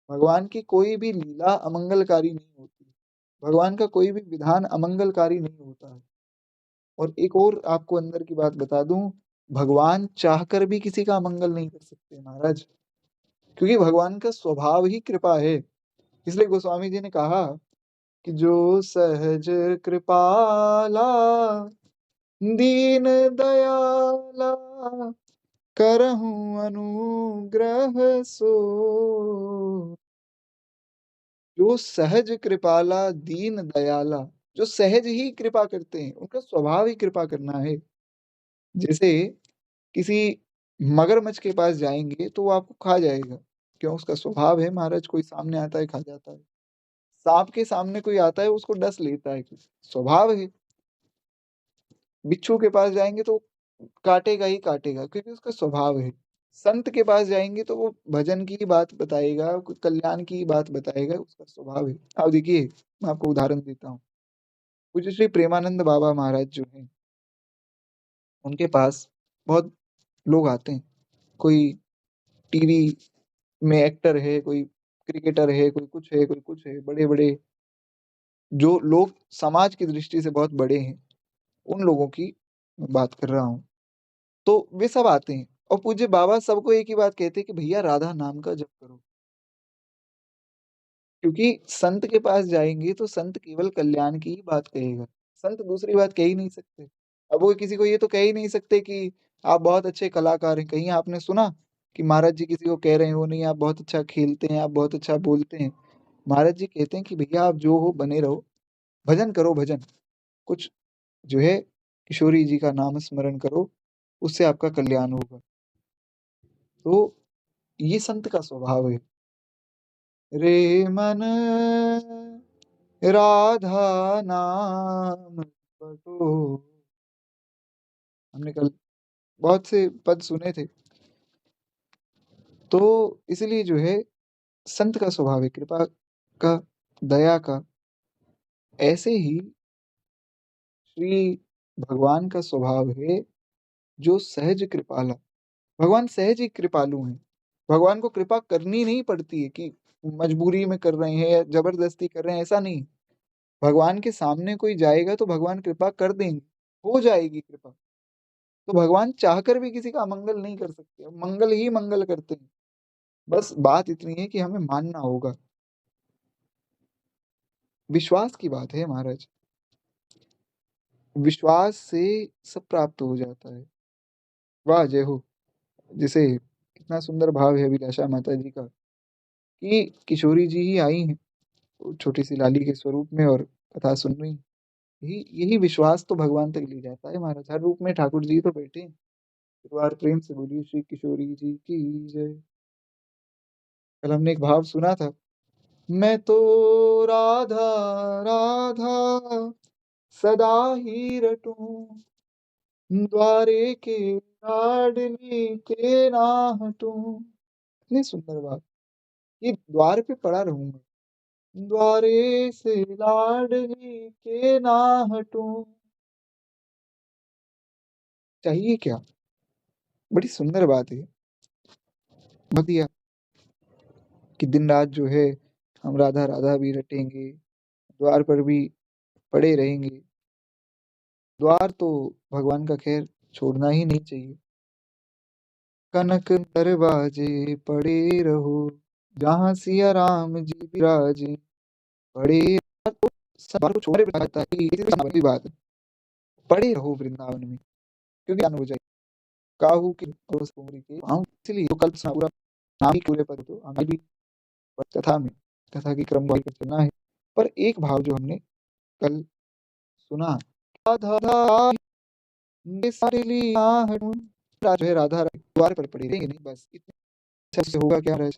भगवान की कोई भी लीला अमंगलकारी नहीं होती, भगवान का कोई भी विधान अमंगलकारी नहीं होता है। और एक और आपको अंदर की बात बता दूं, भगवान चाहकर भी किसी का अमंगल नहीं कर सकते महाराज, क्योंकि भगवान का स्वभाव ही कृपा है। इसलिए गोस्वामी जी ने कहा कि जो सहज कृपाला दीन दयाला करहूं अनुग्रह सो। जो सहज कृपाला दीन दयाला, जो सहज ही कृपा करते हैं, उनका स्वभाव ही कृपा करना है। जैसे किसी मगरमच्छ के पास जाएंगे तो वो आपको खा जाएगा, क्यों? उसका स्वभाव है महाराज, कोई सामने आता है खा जाता है। सांप के सामने कोई आता है उसको डस लेता है, स्वभाव है। बिच्छू के पास जाएंगे तो काटेगा ही काटेगा, क्योंकि उसका स्वभाव है। संत के पास जाएंगे तो वो भजन की ही बात बताएगा, कल्याण की ही बात बताएगा, उसका स्वभाव है। अब देखिए, मैं आपको उदाहरण देता हूँ। पूज्य श्री प्रेमानंद बाबा महाराज जो हैं, उनके पास बहुत लोग आते हैं। कोई टीवी में एक्टर है, कोई क्रिकेटर है, कोई कुछ है, कोई कुछ है, बड़े बड़े जो लोग समाज की दृष्टि से बहुत बड़े हैं, उन लोगों की मैं बात कर रहा हूँ। तो वे सब आते हैं और पूज्य बाबा सबको एक ही बात कहते हैं कि भैया राधा नाम का जप करो। क्योंकि संत के पास जाएंगे तो संत केवल कल्याण की ही बात कहेगा, संत दूसरी बात कह ही नहीं सकते। अब वो किसी को ये तो कह ही नहीं सकते कि आप बहुत अच्छे कलाकार हैं। कहीं आपने सुना कि महाराज जी किसी को कह रहे हो नहीं, आप बहुत अच्छा खेलते हैं, आप बहुत अच्छा बोलते हैं? महाराज जी कहते हैं कि भैया आप जो हो बने रहो, भजन करो, भजन कुछ जो है, किशोरी जी का नाम स्मरण करो, उससे आपका कल्याण होगा। तो ये संत का स्वभाव है। रे मन राधा नाम बटो, हमने कल बहुत से पद सुने थे। तो इसलिए जो है, संत का स्वभाव है कृपा का, दया का। ऐसे ही श्री भगवान का स्वभाव है जो सहज कृपाला। भगवान सहज ही कृपालु हैं। भगवान को कृपा करनी नहीं पड़ती है कि मजबूरी में कर रहे हैं या जबरदस्ती कर रहे हैं, ऐसा नहीं। भगवान के सामने कोई जाएगा तो भगवान कृपा कर देंगे, हो जाएगी कृपा। तो भगवान चाहकर भी किसी का अमंगल नहीं कर सकते, मंगल ही मंगल करते हैं। बस बात इतनी है कि हमें मानना होगा। विश्वास की बात है महाराज, विश्वास से सब प्राप्त हो जाता है। वाह जय हो। जैसे कितना सुंदर भाव है अभिलाषा माता जी का कि किशोरी जी ही आई हैं वो छोटी सी लाली के स्वरूप में और कथा सुन रही हैं। यही यही विश्वास तो भगवान तक ले जाता है महाराज। हर रूप में ठाकुर जी तो बैठे हैं। एक बार प्रेम से बोलिए श्री किशोरी जी की जय। कल हमने एक भाव सुना था, मैं तो राधा राधा सदा ही रटूं, द्वारे के लाडली के ना हटूं। इतनी सुंदर बात, ये द्वार पे पड़ा रहूंगा, द्वारे से लाडली के ना हटूं। चाहिए क्या? बड़ी सुंदर बात है। बढ़िया कि दिन रात जो है हम राधा राधा भी रटेंगे, द्वार पर भी पड़े रहेंगे। द्वार तो भगवान का खैर छोड़ना ही नहीं चाहिए। कनक दरवाजे पड़े रहो, जहाँ सिया राम जी विराजे, पड़े तो सब बात को छोड़े बिठाता है, ये तो सामान्य बात है। पड़े रहो वृंदावन में, क्योंकि ज्ञान हो जाए। काहू के परोस उमरी के पाँव, इसलिए तो कल्प सा पूरा नाम ही पूरे पर तो हमें भी कथा में, कथा की क्रम वार चलना है। पर एक भाव जो हमने कल सुना, राधा राधा ये सारे लिया हूँ, जो है राधा द्वार पर पड़ी रहेंगे नहीं, बस इतने अच्छा से होगा क्या रह,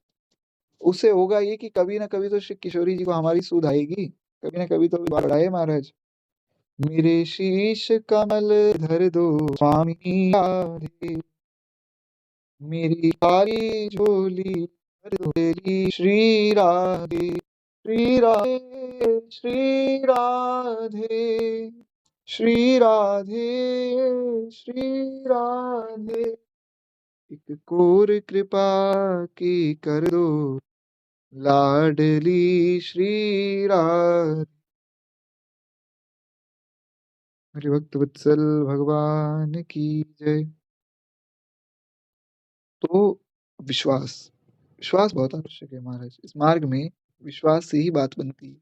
उससे होगा ये कि कभी ना कभी तो श्री किशोरी जी को हमारी सुध आएगी, कभी ना कभी तो बढ़ाए महाराज। मेरे शीश कमल धर दो स्वामी राधे, मेरी खाली झोली भर दो तेरी श्री राधे, श्री राधे श्री राधे, श्री राधे श्री राधे, एक कोर कृपा की कर दो लाडली श्री राधे। हरि भक्त वत्सल भगवान की जय। तो विश्वास, विश्वास बहुत आवश्यक है महाराज। इस मार्ग में विश्वास से ही बात बनती है।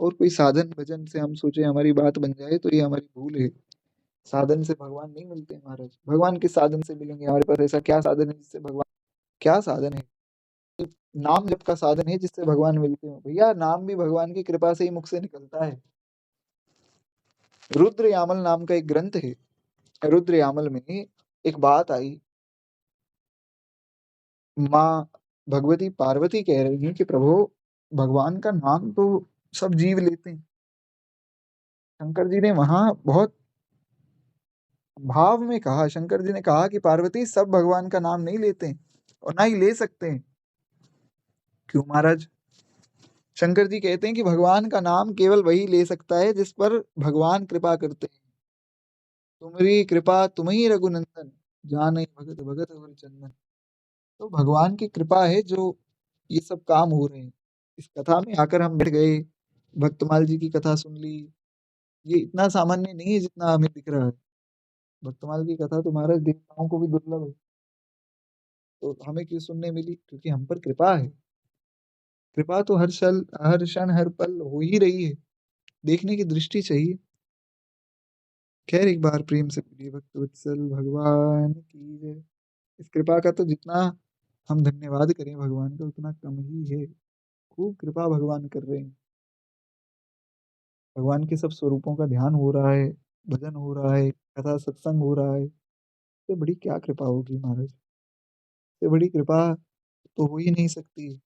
और कोई साधन भजन से हम सोचे हमारी बात बन जाए तो ये हमारी भूल है। साधन से भगवान नहीं मिलते महाराज। भगवान किस साधन से मिलेंगे? हमारे पास ऐसा क्या साधन है जिससे भगवान, क्या साधन है? नाम जप का साधन है जिससे भगवान मिलते हो भैया। नाम भी भगवान की कृपा से ही मुख से निकलता है। रुद्र यामल नाम का एक ग्रंथ है। रुद्र यामल में एक बात आई, माँ भगवती पार्वती कह रही है कि प्रभु भगवान का नाम तो सब जीव लेते हैं। शंकर जी ने वहां बहुत भाव में कहा, शंकर जी ने कहा कि पार्वती सब भगवान का नाम नहीं लेते हैं और ना ही ले सकते हैं। क्यों महाराज? शंकर जी कहते हैं कि भगवान का नाम केवल वही ले सकता है जिस पर भगवान कृपा करते हैं। तुम्हारी कृपा तुम ही रघुनंदन, जान भगत भगत और चंदन। तो भगवान की कृपा है जो ये सब काम हो रहे हैं। इस कथा में आकर हम बैठ गए, भक्तमाल जी की कथा सुन ली। ये इतना सामान्य नहीं है जितना हमें दिख रहा है। भक्तमाल की कथा तो महाराज देवताओं को भी दुर्लभ है। तो हमें क्यों सुनने मिली? क्योंकि हम पर कृपा है। कृपा तो हर क्षण हर पल हो ही रही है। देखने की दृष्टि चाहिए। खैर एक बार प्रेम से बोलिए भक्त वत्सल भगवान की जय। इस कृपा का तो जितना हम धन्यवाद करें भगवान का उतना कम ही है। खूब कृपा भगवान कर रहे हैं। भगवान के सब स्वरूपों का ध्यान हो रहा है, भजन हो रहा है, कथा सत्संग हो रहा है। इससे बड़ी क्या कृपा होगी महाराज? इससे बड़ी कृपा तो हो ही नहीं सकती।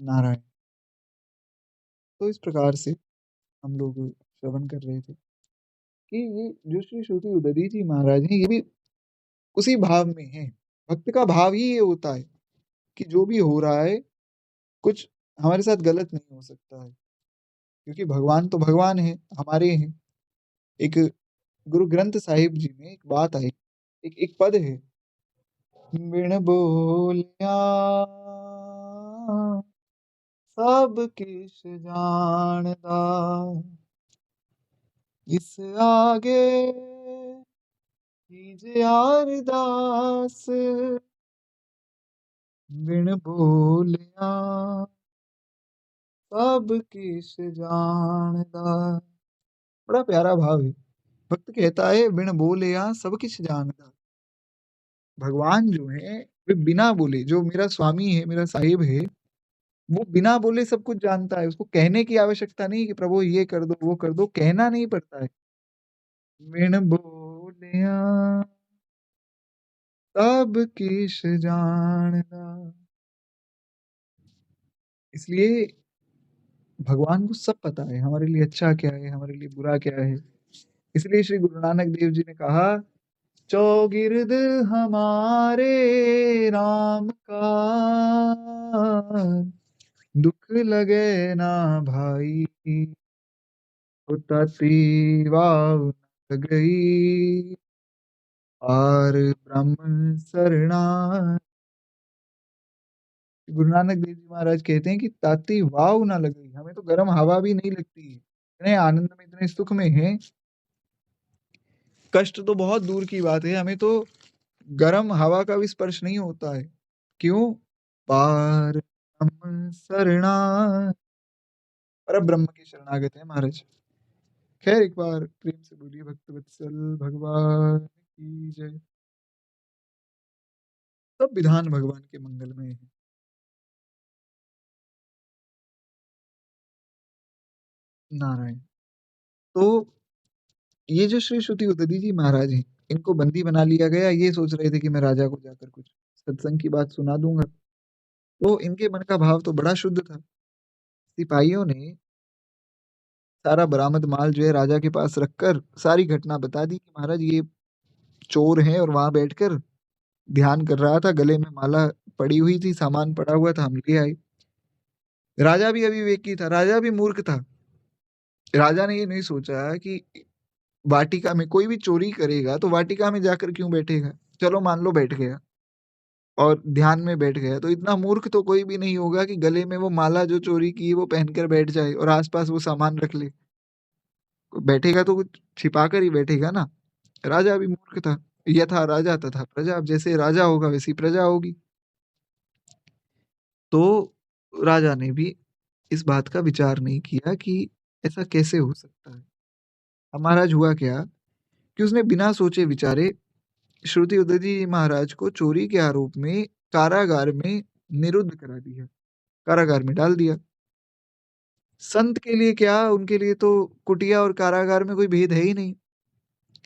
नारायण। तो इस प्रकार से हम लोग श्रवण कर रहे थे कि ये जो श्री श्रुति उदधी जी महाराज हैं, ये भी उसी भाव में है। भक्त का भाव ही ये होता है कि जो भी हो रहा है कुछ हमारे साथ गलत नहीं हो सकता है, क्योंकि भगवान तो भगवान है, हमारे हैं। एक गुरु ग्रंथ साहिब जी में एक बात आई, एक एक पद है, बिन बोलिया सब किछ जानदा, इस आगे कीजे अरदास, बिन बोलिया सब किछ जानदा। बड़ा प्यारा भाव है। भक्त कहता है बिन बोले या सब किछ जानदा। भगवान जो है वे बिना बोले, जो मेरा स्वामी है, मेरा साहिब है, वो बिना बोले सब कुछ जानता है। उसको कहने की आवश्यकता नहीं कि प्रभु ये कर दो वो कर दो, कहना नहीं पड़ता है। बिन बोलिया सब किछ जानदा। इसलिए भगवान को सब पता है, हमारे लिए अच्छा क्या है, हमारे लिए बुरा क्या है। इसलिए श्री गुरु नानक देव जी ने कहा, चौगिर्द हमारे राम का, दुख लगे ना भाई, ताती वाव न गई, और ब्रह्म सरना। गुरु नानक देव जी महाराज कहते हैं कि ताती वाव ना लग गई, हमें तो गर्म हवा भी नहीं लगती है, इतने आनंद में इतने सुख में है। कष्ट तो बहुत दूर की बात है, हमें तो गर्म हवा का भी स्पर्श नहीं होता है। क्यों? पार ब्रह्म शरणा, पर ब्रह्म के शरणागत है महाराज। खैर, एक बार प्रेम से बोलिए भक्त वत्सल भगवान की जय। सब विधान भगवान के मंगल में है। नारायण। तो ये जो श्री श्रुति उदधी जी महाराज हैं, इनको बंदी बना लिया गया। ये सोच रहे थे कि मैं राजा को जाकर कुछ सत्संग की बात सुना दूंगा। तो इनके मन का भाव तो बड़ा शुद्ध था। सिपाहियों ने सारा बरामद माल जो है राजा के पास रखकर सारी घटना बता दी कि महाराज ये चोर हैं, और वहां बैठकर ध्यान कर रहा था, गले में माला पड़ी हुई थी, सामान पड़ा हुआ था, हम ले आए। राजा भी अविवेकी था, राजा भी मूर्ख था। राजा ने ये नहीं सोचा कि वाटिका में कोई भी चोरी करेगा तो वाटिका में जाकर क्यों बैठेगा। चलो मान लो बैठ गया और ध्यान में बैठ गया, तो इतना मूर्ख तो कोई भी नहीं होगा कि गले में वो माला जो चोरी की वो पहनकर बैठ जाए और आसपास वो सामान रख ले। बैठेगा तो कुछ छिपा कर ही बैठेगा ना। राजा भी मूर्ख था। यथा राजा तथा प्रजा, अब जैसे राजा होगा वैसी प्रजा होगी। तो राजा ने भी इस बात का विचार नहीं किया कि ऐसा कैसे हो सकता है। अब महाराज हुआ क्या कि उसने बिना सोचे विचारे श्रुति उदयजी महाराज को चोरी के आरोप में कारागार में निरुद्ध करा दिया, कारागार में डाल दिया। संत के लिए क्या, उनके लिए तो कुटिया और कारागार में कोई भेद है ही नहीं।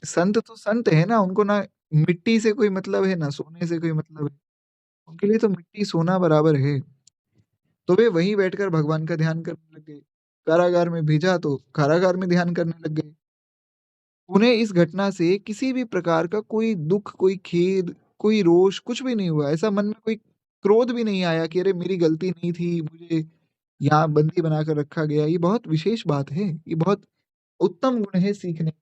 संत तो संत है ना, उनको ना मिट्टी से कोई मतलब है ना सोने से कोई मतलब है। उनके लिए तो मिट्टी सोना बराबर है। तो वे वहीं बैठकर भगवान का ध्यान करने लग गए। कारागार में भेजा तो कारागार में ध्यान करने लग गए। उन्हें इस घटना से किसी भी प्रकार का कोई दुख, कोई खेद, कोई रोष कुछ भी नहीं हुआ। ऐसा मन में कोई क्रोध भी नहीं आया कि अरे मेरी गलती नहीं थी, मुझे यहाँ बंदी बनाकर रखा गया। ये बहुत विशेष बात है, ये बहुत उत्तम गुण है सीखने।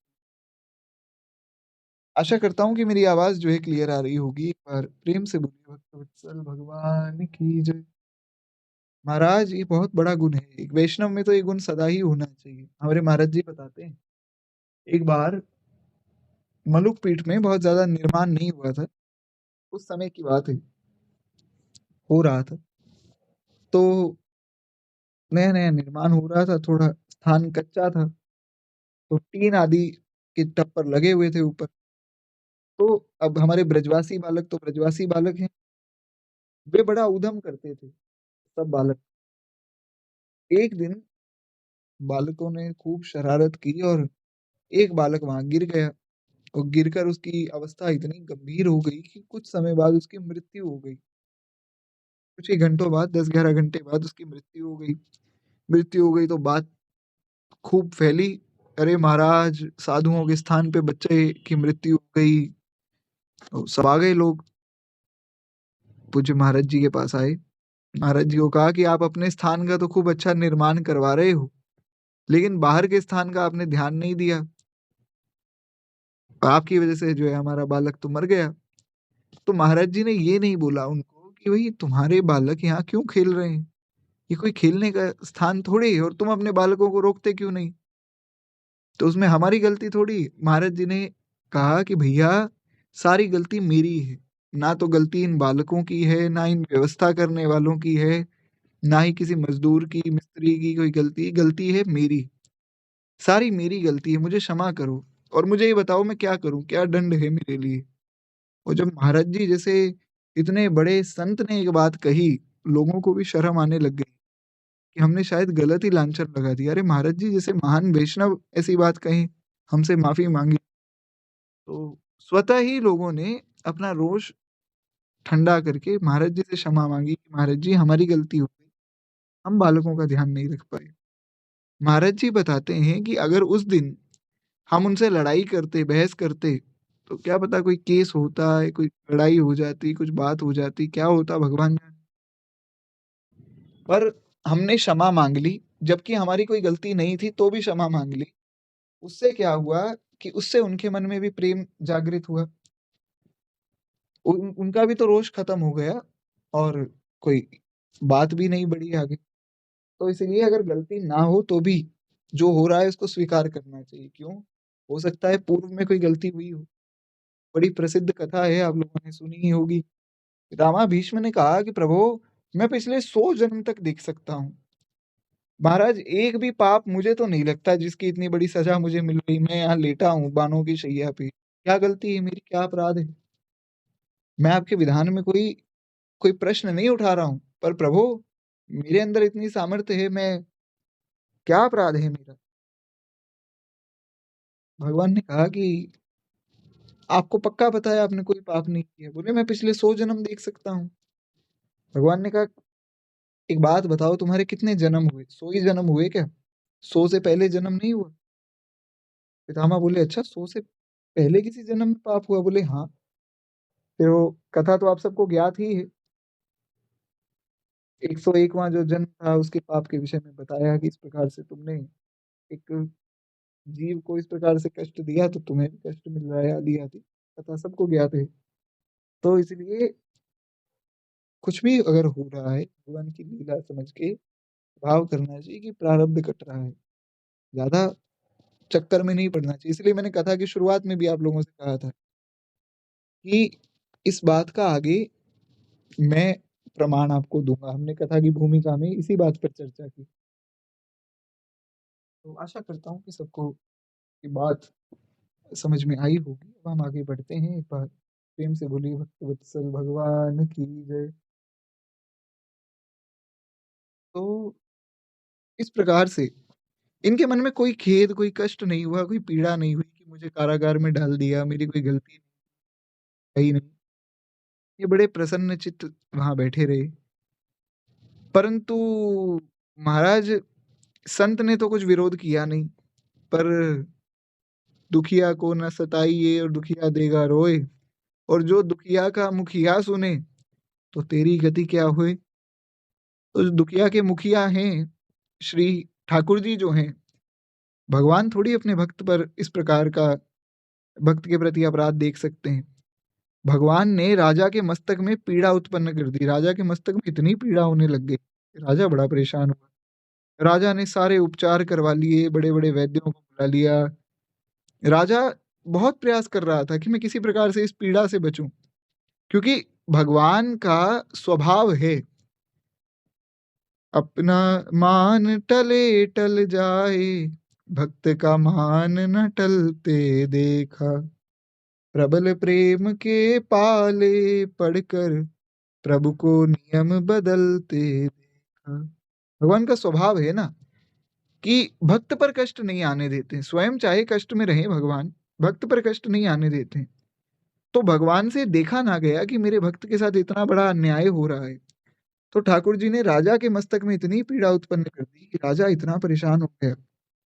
आशा करता हूँ कि मेरी आवाज़ जो है क्लियर आ रही होगी। एक बार प्रेम से बोलिए भक्तवत्सल भगवान की जय। महाराज ये बहुत बड़ा गुण है। एक वैष्णव में तो ये गुण सदा ही होना चाहिए। हमारे महाराज जी बताते हैं, एक बार मलुक पीठ में बहुत ज़्यादा निर्माण नहीं हुआ था। उस समय की बात है, हो रहा था। तो नया-नया निर्माण हो रहा था, थोड़ा स्थान कच्चा था, तो टीन आदि के टप्पर लगे हुए थे ऊपर। तो अब हमारे ब्रजवासी बालक तो ब्रजवासी बालक हैं, वे बड़ा ऊधम करते थे, सब बालक। एक दिन बालकों ने खूब शरारत की और एक बालक वहाँ गिर गया, और गिरकर उसकी अवस्था इतनी गंभीर हो गई कि कुछ समय बाद उसकी मृत्यु हो गई। कुछ ही घंटों बाद, 10-11 घंटे बाद उसकी मृत्यु हो गई। मृत्यु हो गई तो बात खूब फैली, "अरे महाराज, साधुओं के स्थान पे बच्चे की मृत्यु हो गई।" तो सब आ गए लोग, पूज्य महाराज जी के पास आए। महाराज जी को कहा कि आप अपने स्थान का तो खूब अच्छा निर्माण करवा रहे हो, लेकिन बाहर के स्थान का आपने ध्यान नहीं दिया। आपकी वजह से जो है हमारा बालक तो मर गया। तो महाराज जी ने ये नहीं बोला उनको कि भई तुम्हारे बालक यहाँ क्यों खेल रहे हैं? ये कोई खेलने का स्थान थोड़ी है, और तुम अपने बालकों को रोकते क्यों नहीं? तो उसमें हमारी गलती थोड़ी। महाराज जी ने कहा कि भैया सारी गलती मेरी है। ना तो गलती इन बालकों की है, ना इन व्यवस्था करने वालों की है, ना ही किसी मज़दूर की, मिस्त्री की कोई गलती, गलती है मेरी। सारी मेरी गलती है, मुझे क्षमा करो, और मुझे ये बताओ मैं क्या करूँ? क्या दंड है मेरे लिए? और जब महाराज जी जैसे इतने बड़े संत ने एक बात कही, लोगों को भी शर्म आने लग गई कि हमने शायद गलत ही लांछन लगा दिया। अरे महाराज जी जैसे महान वैष्णव ऐसी बात कही, हमसे माफ़ी माँगी। तो स्वतः ही लोगों ने अपना रोष ठंडा करके महाराज जी से क्षमा माँगी कि महाराज जी हमारी गलती हो गई, हम बालकों का ध्यान नहीं रख पाए। महाराज जी बताते हैं कि अगर उस दिन हम उनसे लड़ाई करते, बहस करते, तो क्या पता कोई केस होता है, कोई लड़ाई हो जाती, कुछ बात हो जाती, क्या होता भगवान जाने। पर हमने क्षमा माँग ली, जबकि हमारी कोई गलती नहीं थी तो भी क्षमा माँग ली। उससे क्या हुआ कि उससे उनके मन में भी प्रेम जागृत हुआ। उनका भी तो रोष खत्म हो गया और कोई बात भी नहीं बढ़ी आगे। तो इसलिए अगर गलती ना हो तो भी जो हो रहा है उसको स्वीकार करना चाहिए। क्यों? हो सकता है पूर्व में कोई गलती हुई हो। बड़ी प्रसिद्ध कथा है, आप लोगों ने सुनी ही होगी। पितामह भीष्म ने कहा कि प्रभु, मैं पिछले 100 जन्म तक देख सकता हूँ। महाराज, एक भी पाप मुझे तो नहीं लगता जिसकी इतनी बड़ी सजा मुझे मिल गई। मैं यहाँ लेटा हूँ बानों की शैया पे। क्या गलती है मेरी? क्या अपराध है? मैं आपके विधान में कोई कोई प्रश्न नहीं उठा रहा हूँ, पर प्रभु, मेरे अंदर इतनी सामर्थ्य है, मैं क्या अपराध है मेरा? भगवान ने कहा कि आपको पक्का पता है आपने कोई पाप नहीं किया? बोले मैं पिछले 100 जन्म देख सकता हूँ। भगवान ने कहा एक बात बताओ, तुम्हारे कितने जन्म हुए? 100 ही जन्म हुए क्या? 100 से पहले जन्म नहीं हुआ? पितामह बोले अच्छा, 100 से पहले किसी जन्म में पाप हुआ? बोले हाँ। फिर वो कथा तो आप सबको ज्ञात ही है। 101वां जो जन्म था उसके पाप के विषय में बताया कि इस प्रकार से तुमने एक जीव को इस प्रकार से कष्ट दिया तो तुम्हें भी कष्ट मिल रहा है, आदि आदि कथा सबको ज्ञात है। तो इसलिए कुछ भी अगर हो रहा है भगवान की लीला समझ के भाव करना चाहिए कि प्रारब्ध कट रहा है, ज्यादा चक्कर में नहीं पड़ना चाहिए। इसलिए मैंने कथा की शुरुआत में भी आप लोगों से कहा था कि इस बात का आगे मैं प्रमाण आपको दूंगा। हमने कथा की भूमिका में इसी बात पर चर्चा की। तो आशा करता हूँ कि सबको ये बात समझ में आई होगी। अब हम आगे बढ़ते हैं। एक बार प्रेम से बोलिए भक्त वत्सल भगवान की जय। तो इस प्रकार से इनके मन में कोई खेद, कोई कष्ट नहीं हुआ, कोई पीड़ा नहीं हुई कि मुझे कारागार में डाल दिया, मेरी कोई गलती ही नहीं। ये बड़े प्रसन्न चित्त वहां बैठे रहे। परंतु महाराज, संत ने तो कुछ विरोध किया नहीं। पर दुखिया को न सताइए और दुखिया देगा रोए, और जो दुखिया का मुखिया सुने तो तेरी गति क्या हुए। तो जो दुखिया के मुखिया हैं श्री ठाकुर जी जो हैं, भगवान थोड़ी अपने भक्त पर इस प्रकार का भक्त के प्रति अपराध देख सकते हैं। भगवान ने राजा के मस्तक में पीड़ा उत्पन्न कर दी। राजा के मस्तक में इतनी पीड़ा होने लग गई, राजा बड़ा परेशान हुआ। राजा ने सारे उपचार करवा लिए, बड़े बड़े वैद्यों को बुला लिया। राजा बहुत प्रयास कर रहा था कि मैं किसी प्रकार से इस पीड़ा से बचूं, क्योंकि भगवान का स्वभाव है अपना मान टले टल जाए, भक्त का मान न टलते देखा, प्रबल प्रेम के पाले पढ़कर प्रभु को नियम बदलते देखा। भगवान का स्वभाव है ना कि भक्त पर कष्ट नहीं आने देते। स्वयं चाहे कष्ट में रहे भगवान, भक्त पर कष्ट नहीं आने देते। तो भगवान से देखा ना गया कि मेरे भक्त के साथ इतना बड़ा अन्याय हो रहा है। तो ठाकुर जी ने राजा के मस्तक में इतनी पीड़ा उत्पन्न कर दी कि राजा इतना परेशान हो गया।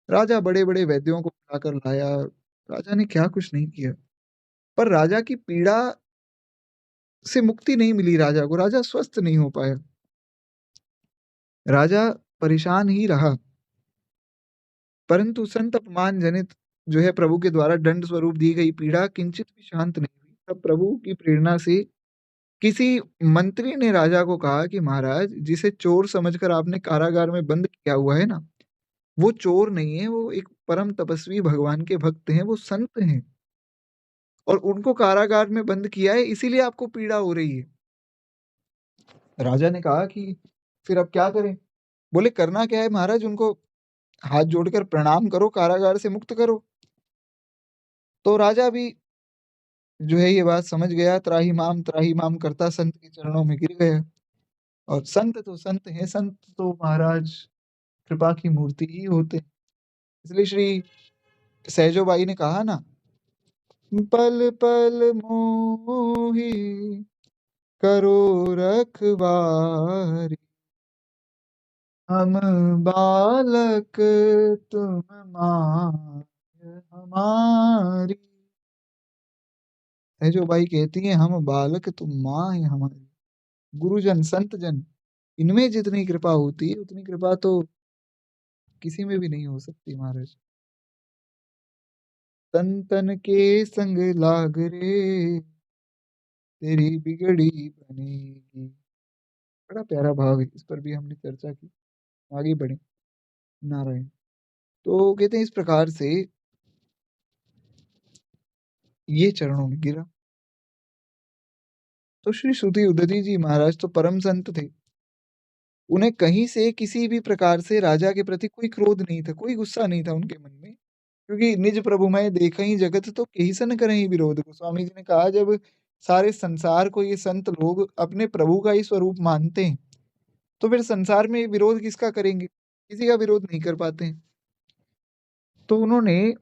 राजा बड़े बड़े वैद्यों को बुलाकर लाया, राजा ने क्या कुछ नहीं किया, पर राजा की पीड़ा से मुक्ति नहीं मिली राजा को। राजा स्वस्थ नहीं हो पाया, राजा परेशान ही रहा। परंतु संत अपमान जनित जो है प्रभु के द्वारा दंड स्वरूप दी गई पीड़ा किंचित भी शांत नहीं हुई। तब प्रभु की प्रेरणा से किसी मंत्री ने राजा को कहा कि महाराज, जिसे चोर समझकर आपने कारागार में बंद किया हुआ है ना, वो चोर नहीं है, वो एक परम तपस्वी भगवान के भक्त हैं, वो संत हैं, और उनको कारागार में बंद किया है, इसीलिए आपको पीड़ा हो रही है। राजा ने कहा कि फिर अब क्या करें? बोले करना क्या है महाराज, उनको हाथ जोड़कर प्रणाम करो, कारागार से मुक्त करो। तो राजा भी जो है ये बात समझ गया, त्राही माम करता संत के चरणों में गिर गया। और संत तो संत हैं, संत तो महाराज कृपा की मूर्ति ही होते हैं। इसलिए श्री सहजोबाई ने कहा ना, पल पल मोहि करो रखवारी, हम बालक तुम माँ हमारी। है जो भाई कहती है हम बालक तुम माँ है हमारी। गुरुजन संत जन इनमें जितनी कृपा होती है उतनी कृपा तो किसी में भी नहीं हो सकती महाराज। तन तन के संग लाग रे तेरी बिगड़ी बनेगी। बड़ा प्यारा भाव है, इस पर भी हमने चर्चा की। आगे बढ़े। नारायण। तो कहते हैं इस प्रकार से ये चरणों में गिरा। तो श्री श्रुति उदधी जी महाराज तो परम संत थे। उन्हें कहीं से किसी भी प्रकार से राजा के प्रति कोई क्रोध नहीं था, कोई गुस्सा नहीं था उनके मन में। क्योंकि निज प्रभु मैं देखहि जगत तो केहिसन करहि विरोध। गोस्वामी जी ने कहा जब सारे संसार को ये संत लोग अपने प्रभु का ही स्वरूप मानते हैं तो फिर संसार में विरोध किसका करेंगे, किसी का विरोध नहीं कर पाते हैं। तो उन्होंने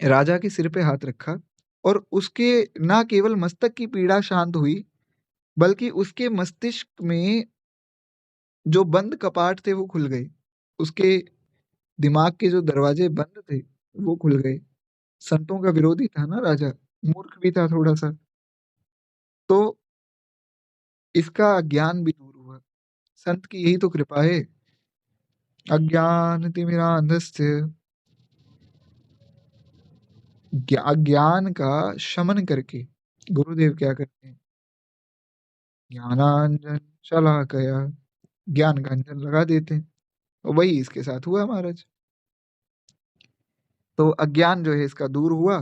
राजा के सिर पे हाथ रखा और उसके ना केवल मस्तक की पीड़ा शांत हुई बल्कि उसके मस्तिष्क में जो बंद कपाट थे वो खुल गए। उसके दिमाग के जो दरवाजे बंद थे वो खुल गए। संतों का विरोधी था ना राजा, मूर्ख भी था थोड़ा सा, तो इसका ज्ञान भी दूर हुआ। संत की यही तो कृपा है। अज्ञान तिमिरांधस्य अज्ञान का शमन करके गुरुदेव क्या करते हैं, ज्ञानांजन शलाकया ज्ञान का अंजन लगा देते हैं। और वही इसके साथ हुआ महाराज। तो अज्ञान जो है इसका दूर हुआ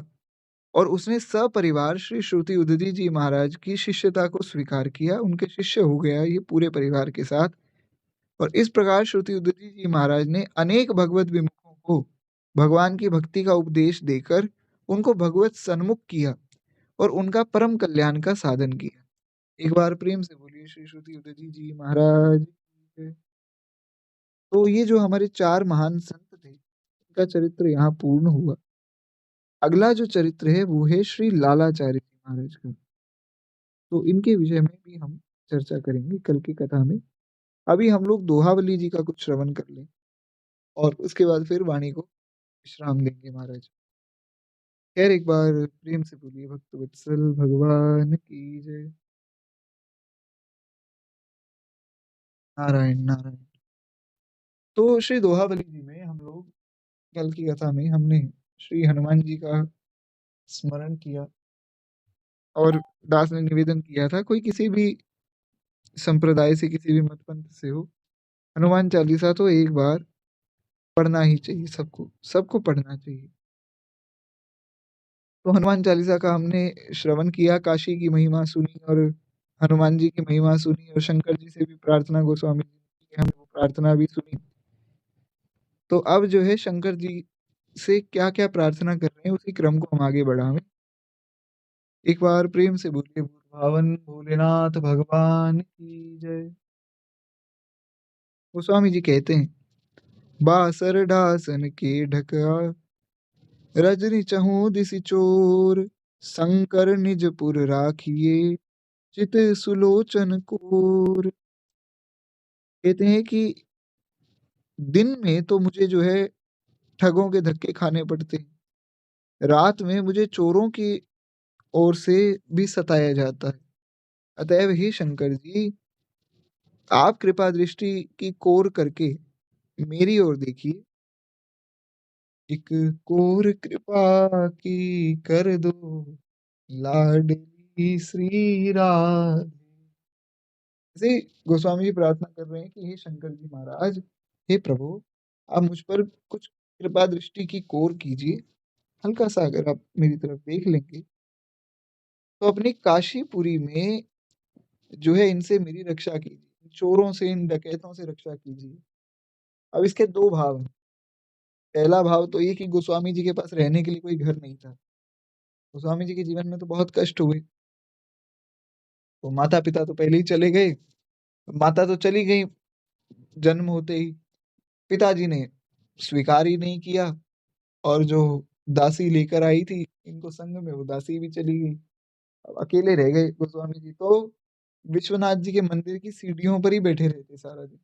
और उसने सपरिवार श्री श्रुति उदधी जी महाराज की शिष्यता को स्वीकार किया, उनके शिष्य हो गया ये पूरे परिवार के साथ। और इस प्रकार श्रुति उदधी जी महाराज ने अनेक भगवत विमुखों को भगवान की भक्ति का उपदेश देकर उनको भगवत सन्मुख किया और उनका परम कल्याण का साधन किया। एक बार प्रेम से बोलिए श्री श्रुति उदधी जी महाराज की जय। तो ये जो हमारे चार महान संत थे इनका चरित्र यहाँ पूर्ण हुआ। अगला जो चरित्र है वो है श्री लालाचार्य जी महाराज का। तो इनके विषय में भी हम चर्चा करेंगे कल की कथा में। अभी हम लोग दोहावली जी का कुछ श्रवण कर लें और उसके बाद फिर वाणी को विश्राम देंगे महाराज। खैर एक बार प्रेम से बोलिए भक्त वत्सल भगवान की जय। नारायण नारायण। तो श्री दोहावली जी में हम लोग कल की कथा में हमने श्री हनुमान जी का स्मरण किया और दास ने निवेदन किया था कोई किसी भी संप्रदाय से किसी भी मत पंथ से हो हनुमान चालीसा तो एक बार पढ़ना ही चाहिए, सबको सबको पढ़ना चाहिए। तो हनुमान चालीसा का हमने श्रवण किया, काशी की महिमा सुनी और हनुमान जी की महिमा सुनी और शंकर जी से भी प्रार्थना गोस्वामी जी ने की, हमने वो प्रार्थना भी सुनी। तो अब जो है शंकर जी से क्या क्या प्रार्थना कर रहे हैं उसी क्रम को हम आगे बढ़ावें। एक बार प्रेम से बोलिए भावन भोलेनाथ भगवान की जय। गोस्वामी जी कहते हैं बासर ढासन के ढका रजनी चहु दिसि चोर शंकर निजपुर राखिए चित सुलोचन कोर। कहते हैं कि दिन में तो मुझे जो है ठगों के धक्के खाने पड़ते हैं, रात में मुझे चोरों की ओर से भी सताया जाता है। अतएव हे शंकर जी आप कृपा दृष्टि की कोर करके मेरी ओर देखिए, एक कोर कृपा की कर दो लाडली श्री राधे। ऐसे गोस्वामी जी प्रार्थना कर रहे हैं कि हे शंकर जी महाराज, हे प्रभु आप मुझ पर कुछ कृपा दृष्टि की कोर कीजिए। हल्का सा अगर आप मेरी तरफ देख लेंगे तो अपनी काशीपुरी में जो है इनसे मेरी रक्षा कीजिए, चोरों से इन डकैतों से रक्षा कीजिए। अब इसके दो भाव हैं। पहला भाव तो ये कि गोस्वामी जी के पास रहने के लिए कोई घर नहीं था। गोस्वामी जी के जीवन में तो बहुत कष्ट हुए। तो माता पिता तो पहले ही चले गए, माता तो चली गई जन्म होते ही, पिताजी ने स्वीकार ही नहीं किया और जो दासी लेकर आई थी इनको संग में वो दासी भी चली गई। अब अकेले रह गए गोस्वामी जी तो विश्वनाथ जी के मंदिर की सीढ़ियों पर ही बैठे रहते सारा दिन।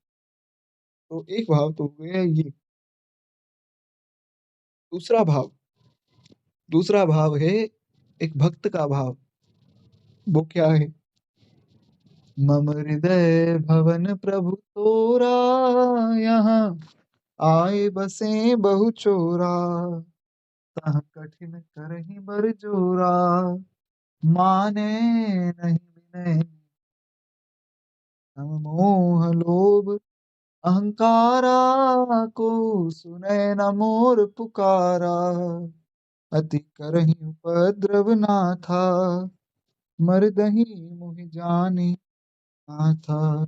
तो एक भाव तो हो गया ये। दूसरा भाव दूसरा भाव है एक भक्त का भाव। वो क्या है? मम हृदय भवन प्रभु तोरा, यहाँ आए बसे बहु चोरा, तह कठिन करहि बर जोरा, माने नहीं विनय, हम मोह लोभ अहंकारा, को सुनै न मोर पुकारा, अति करहि उपद्रव नाथा, मरदहि मुहि जानि नाथा,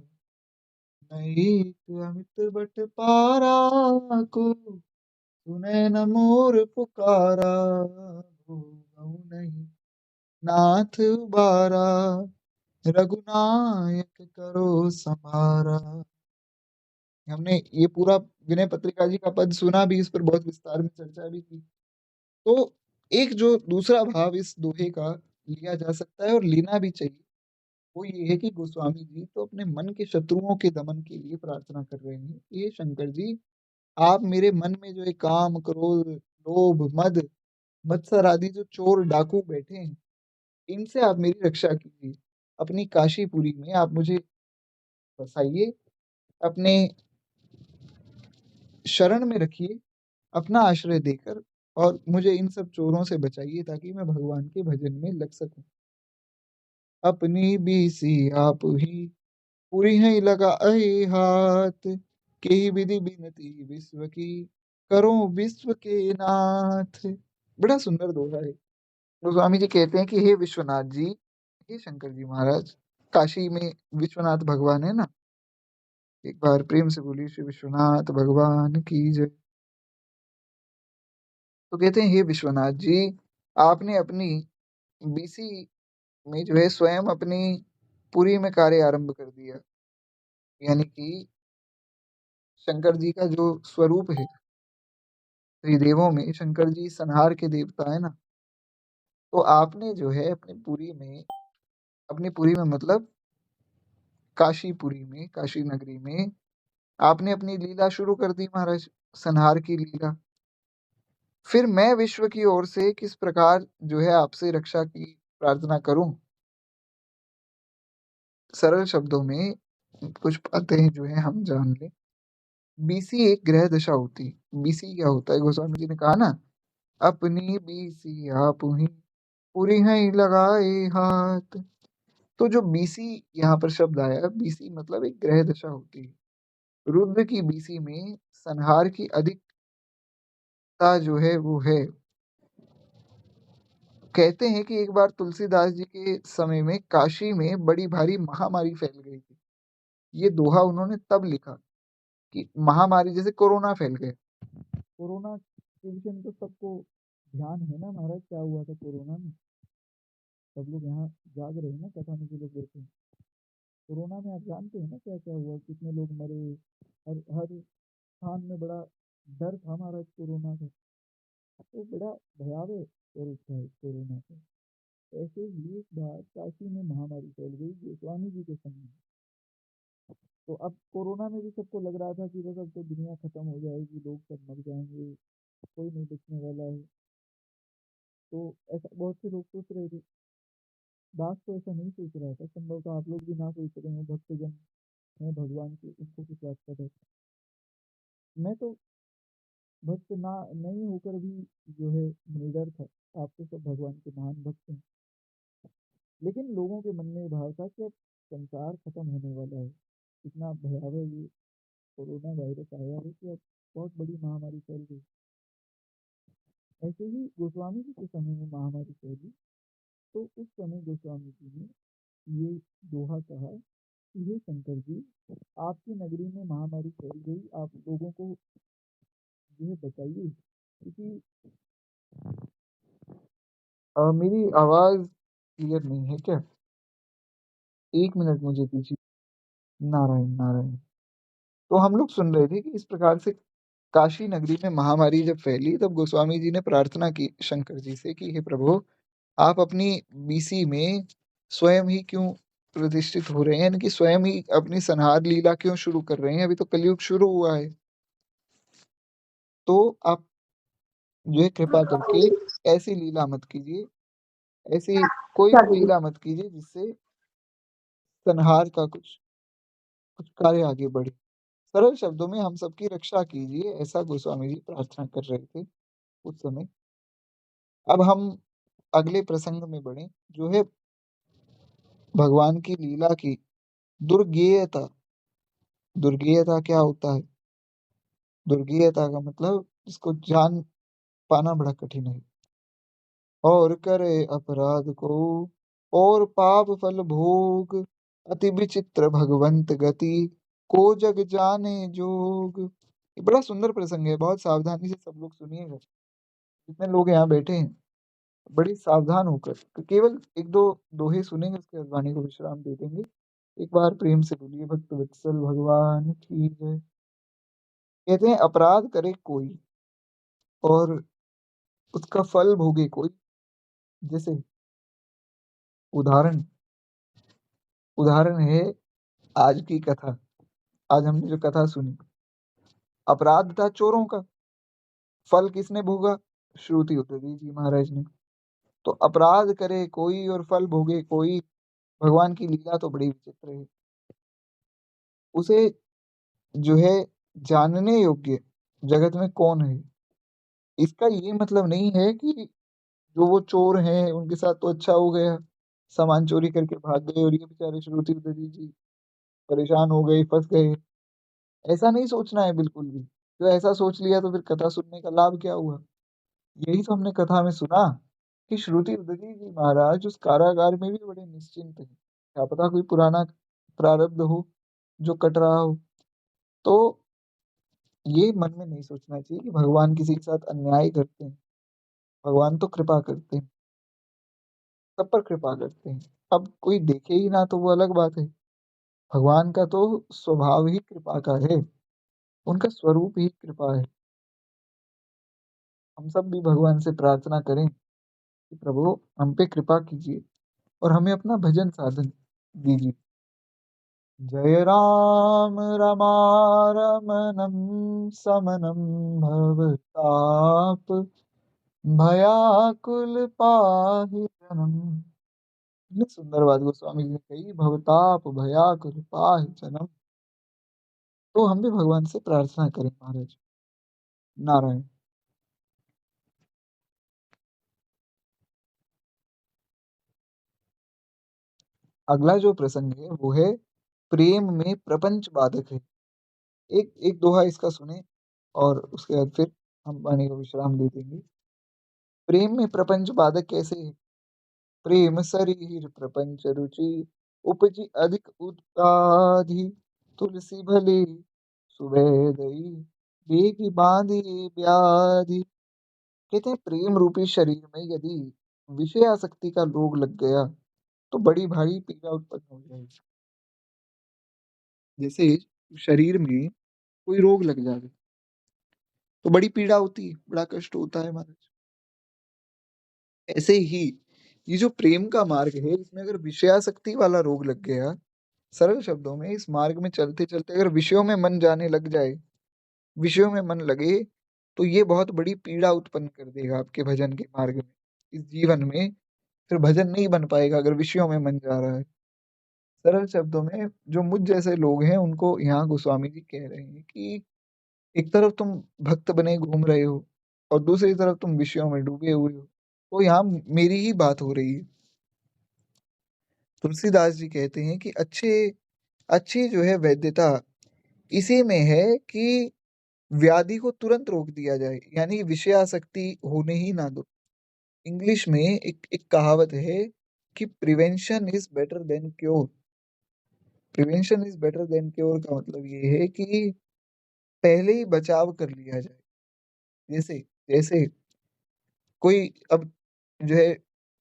नैक अमित बट पारा, को सुनै न मोर पुकारा, भोगहु नहीं नाथ उबारा, रघुनायक करो संहारा। हमने ये पूरा विनय पत्रिका जी का पद सुना भी, इस पर बहुत विस्तार में चर्चा भी की। तो एक जो दूसरा भाव इस दोहे का लिया जा सकता है और लेना भी चाहिए, वो ये है कि गोस्वामी जी तो अपने मन के शत्रुओं के दमन के लिए प्रार्थना कर रहे हैं। ये शंकर जी, आप मेरे मन में जो ये काम, क्रोध, लोभ, मद, मत्सर आदि जो चोर डाकू बैठे हैं, इनसे आप मेरी रक्षा कीजिए। अपनी काशीपुरी में आप मुझे बसाइए, अपने शरण में रखिए, अपना आश्रय देकर, और मुझे इन सब चोरों से बचाइए ताकि मैं भगवान के भजन में लग सकूं। अपनी बीसी आप ही पूरी है लगाए हाथ, के ही विधि बिनती विश्व की, करो विश्व के नाथ। बड़ा सुंदर दोहा है। गोस्वामी जी कहते हैं कि हे विश्वनाथ जी, हे शंकर जी महाराज, काशी में विश्वनाथ भगवान है ना, एक बार प्रेम से बोलिए श्री विश्वनाथ भगवान की जय। तो कहते हैं हे विश्वनाथ जी, आपने अपनी बीसी में जो है स्वयं अपनी पुरी में कार्य आरंभ कर दिया। यानी कि शंकर जी का जो स्वरूप है, त्रिदेवों में शंकर जी संहार के देवता है ना, तो आपने जो है अपनी पुरी में मतलब काशीपुरी में, काशी नगरी में आपने अपनी लीला शुरू कर दी महाराज, संहार की लीला। फिर मैं विश्व की ओर से किस प्रकार जो है आपसे रक्षा की प्रार्थना करूं? सरल शब्दों में कुछ बातें जो है हम जान लें। बीसी एक ग्रह दशा होती है। बीसी क्या होता है? गोस्वामी जी ने कहा ना, अपनी बीसी आप ही पूरी है लगाए हाथ। तो जो बीसी यहाँ पर शब्द आया, बीसी मतलब एक ग्रह दशा होती है। रुद्र की बीसी में संहार की अधिकता जो है वो है। कहते हैं कि एक बार तुलसीदास जी के समय में काशी में बड़ी भारी महामारी फैल गई थी। ये दोहा उन्होंने तब लिखा कि महामारी जैसे कोरोना फैल गया। कोरोना के विषय में तो सबको ध्यान है ना महाराज, क्या हुआ था कोरोना में। सब लोग यहाँ जाग रहे हैं ना, कथा में जो लोग बैठे हैं। कोरोना में आप जानते हैं ना क्या क्या हुआ, कितने लोग मरे। हर हर स्थान में बड़ा डर था महाराज कोरोना का। तो बड़ा भयावह स्वरूप था इस कोरोना का। ऐसे ही एक बार काशी में महामारी फैल गई गोस्वामी जी के समय में। तो अब कोरोना में भी सबको लग रहा था कि बस अब तो दुनिया खत्म हो जाएगी, लोग सब मर जाएंगे, कोई नहीं बचने वाला है। तो ऐसा बहुत से लोग सोच रहे थे। दास तो ऐसा नहीं सोच रहा था, संभवतः आप लोग भी ना सोच रहे हो, भक्तजन हैं भगवान के, उनको किस बात का डर। मैं तो भक्त ना नहीं होकर भी जो है निडर था। आप तो सब भगवान के महान भक्त हैं। लेकिन लोगों के मन में भाव था कि अब संसार खत्म होने वाला है। इतना भयावह ये कोरोना वायरस आया है कि अब बहुत बड़ी महामारी फैल गई। ऐसे ही गोस्वामी जी के समय में महामारी फैली। तो उस समय गोस्वामी जी ने ये दोहा कहा कि हे शंकर जी, आपकी नगरी में महामारी फैल गई, आप लोगों को जो है बताइए। क्योंकि मेरी आवाज क्लियर नहीं है क्या? एक मिनट मुझे दीजिए। नारायण नारायण। तो हम लोग सुन रहे थे कि इस प्रकार से काशी नगरी में महामारी जब फैली, तब गोस्वामी जी ने प्रार्थना की शंकर जी से कि हे प्रभु, आप अपनी बीसी में स्वयं ही क्यों प्रतिष्ठित हो रहे हैं, यानी कि स्वयं ही अपनी संहार लीला क्यों शुरू कर रहे हैं? अभी तो कलयुग शुरू हुआ है। तो आप जो है कृपा करके ऐसी लीला मत कीजिए, ऐसी कोई अच्छा भी जी। लीला मत कीजिए जिससे संहार का कुछ कुछ कार्य आगे बढ़े। सरल शब्दों में हम सबकी रक्षा कीजिए, ऐसा गोस्वामी जी प्रार्थना कर रहे थे उस समय। अब हम अगले प्रसंग में बढ़े, जो है भगवान की लीला की दुर्गेयता। दुर्गेयता क्या होता है? दुर्गेयता का मतलब इसको जान पाना बड़ा कठिन है। और करे अपराध को और पाप फल भोग, अति विचित्र भगवंत गति को जग जाने जोग। ये बड़ा सुंदर प्रसंग है, बहुत सावधानी से सब लोग सुनिएगा। जितने लोग यहाँ बैठे हैं बड़ी सावधान होकर केवल एक दो दोहे सुनेंगे, उसके बाद वाणी को विश्राम दे देंगे। एक बार प्रेम से बोलिए, भक्त वत्सल भगवान की जय। कहते हैं अपराध करे कोई और उसका फल भोगे कोई। जैसे उदाहरण उदाहरण है आज की कथा। आज हमने जो कथा सुनी, अपराध था चोरों का, फल किसने भोगा? श्रुति उतरी जी महाराज ने। तो अपराध करे कोई और फल भोगे कोई, भगवान की लीला तो बड़ी विचित्र है। उसे जो है जानने योग्य जगत में कौन है। इसका ये मतलब नहीं है कि जो वो चोर हैं उनके साथ तो अच्छा हो गया, सामान चोरी करके भाग गए और ये बेचारे श्रुति उतरी जी परेशान हो गए, फंस गए। ऐसा नहीं सोचना है बिल्कुल भी। तो ऐसा सोच लिया तो फिर कथा सुनने का लाभ क्या हुआ? यही तो हमने कथा में सुना कि श्रुति उदती जी महाराज उस कारागार में भी बड़े निश्चिंत हैं। क्या पता कोई पुराना प्रारब्ध हो जो कट रहा हो। तो ये मन में नहीं सोचना चाहिए कि भगवान किसी के साथ अन्याय करते हैं। भगवान तो कृपा करते हैं, सब पर कृपा करते हैं। अब कोई देखे ही ना तो वो अलग बात है। भगवान का तो स्वभाव ही कृपा का है, उनका स्वरूप ही कृपा है। हम सब भी भगवान से प्रार्थना करें कि प्रभु हम पे कृपा कीजिए और हमें अपना भजन साधन दीजिए। जय राम रमारमणम समनम भवताप भयाकुल पाहि जनम। कितनी सुंदर बात गोस्वामी जी ने कही, भवताप भयाकुल पाहि जनम। तो हम भी भगवान से प्रार्थना करें महाराज। नारायण। अगला जो प्रसंग है वो है प्रेम में प्रपंच बाधक है। एक एक दोहा इसका सुने और उसके बाद फिर हम वाणी को विश्राम दे देंगे। प्रेम में प्रपंच बाधक कैसे है? प्रेम शरीर प्रपंच रुचि उपजी अधिक उत्पाधि, तुलसी भले सुबेदई बेगी बांधी व्याधि। कहते हैं प्रेम रूपी शरीर में यदि विषय आसक्ति का रोग लग गया तो बड़ी भारी पीड़ा उत्पन्न हो जाएगी। जैसे शरीर में कोई रोग लग जाए तो बड़ी पीड़ा होती है, बड़ा कष्ट होता है महाराज। ऐसे ही ये जो प्रेम का मार्ग है इसमें अगर विषयासक्ति वाला रोग लग गया, सरल शब्दों में इस मार्ग में चलते चलते अगर विषयों में मन जाने लग जाए, विषयों में मन लगे, तो ये बहुत बड़ी पीड़ा उत्पन्न कर देगा आपके भजन के मार्ग में। इस जीवन में फिर भजन नहीं बन पाएगा अगर विषयों में मन जा रहा है। सरल शब्दों में जो मुझ जैसे लोग हैं उनको यहाँ गोस्वामी जी कह रहे हैं कि एक तरफ तुम भक्त बने घूम रहे हो और दूसरी तरफ तुम विषयों में डूबे हुए हो। तो यहाँ मेरी ही बात हो रही है। तुलसीदास जी कहते हैं कि अच्छी जो है वैद्यता इसी में है कि व्याधि को तुरंत रोक दिया जाए, यानी विषयासक्ति होने ही ना दो। इंग्लिश में एक कहावत है कि prevention is better than cure. Prevention is better than cure का मतलब ये है कि पहले ही बचाव कर लिया जाए। जैसे जैसे कोई अब जो है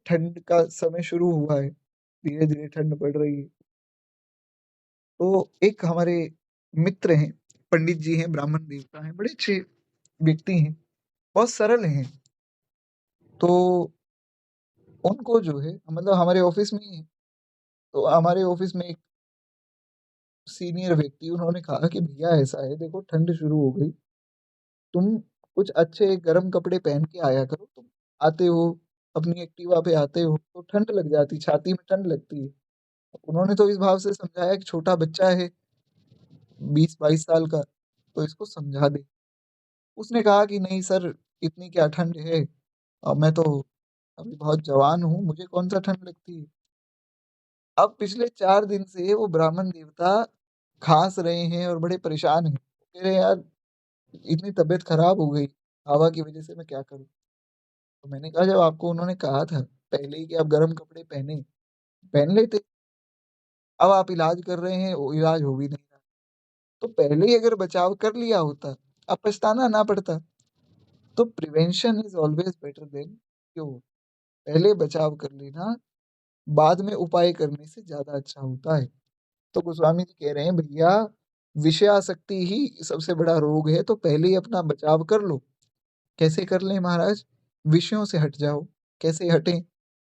ठंड का समय शुरू हुआ है, धीरे धीरे ठंड पड़ रही है। तो एक हमारे मित्र हैं, पंडित जी हैं, ब्राह्मण देवता हैं, बड़े अच्छे व्यक्ति हैं, बहुत सरल हैं। तो उनको जो है मतलब हमारे ऑफिस में ही है। तो हमारे ऑफिस में एक सीनियर व्यक्ति उन्होंने कहा कि भैया ऐसा है देखो ठंड शुरू हो गई, तुम कुछ अच्छे गर्म कपड़े पहन के आया करो। तुम आते हो, अपनी एक्टिवा पे आते हो तो ठंड लग जाती, छाती में ठंड लगती है। उन्होंने तो इस भाव से समझाया कि छोटा बच्चा है 20-22 साल का, तो इसको समझा दे। उसने कहा कि नहीं सर, इतनी क्या ठंड है, मैं तो अभी बहुत जवान हूँ, मुझे कौन सा ठंड लगती है। अब पिछले 4 दिन से वो ब्राह्मण देवता खांस रहे हैं और बड़े परेशान हैं। कह रहे यार, इतनी तबीयत खराब हो गई हवा की वजह से, मैं क्या करूं। तो मैंने कहा जब आपको उन्होंने कहा था पहले ही कि आप गर्म कपड़े पहन लेते। अब आप इलाज कर रहे हैं, वो इलाज हो भी नहीं रहा। तो पहले ही अगर बचाव कर लिया होता, अब पछताना ना पड़ता। तो prevention is always better than cure. पहले बचाव कर लेना बाद में उपाय करने से ज्यादा अच्छा होता है। तो गोस्वामी जी कह रहे हैं भैया, विषयासक्ति ही सबसे बड़ा रोग है, तो पहले ही अपना बचाव कर लो। कैसे कर लें महाराज? विषयों से हट जाओ। कैसे हटें?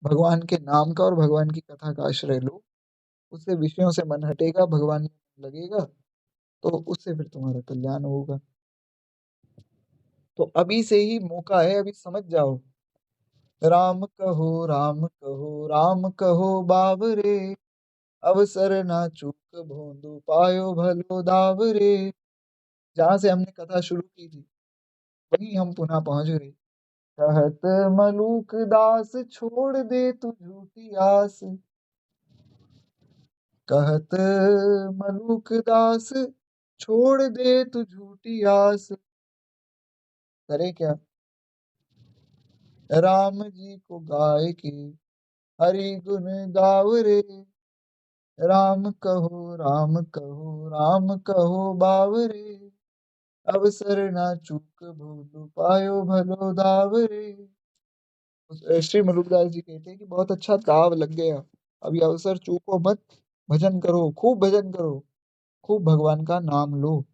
भगवान के नाम का और भगवान की कथा का आश्रय लो। उससे विषयों से मन हटेगा, भगवान में मन लगेगा, तो उससे फिर तुम्हारा कल्याण होगा। तो अभी से ही मौका है, अभी समझ जाओ। राम कहो राम कहो राम कहो बाबरे, अवसर ना चूक भोंदू पायो भलो दावरे। जहां से हमने कथा शुरू की थी वहीं हम पुनः पहुंच गए। कहत मलूक दास छोड़ दे तू झूठी आस। कहत मलूक दास छोड़ दे तू झूठी आस। करे क्या? राम जी को गाय के हरि गुण गावरे। राम कहो राम कहो बावरे, अवसर ना चूक भूलु पायो भलो दावरे। श्री मलुकदास जी कहते हैं कि बहुत अच्छा दाव लग गया, अभी अवसर चूको मत। भजन करो, खूब भजन करो, खूब भगवान का नाम लो।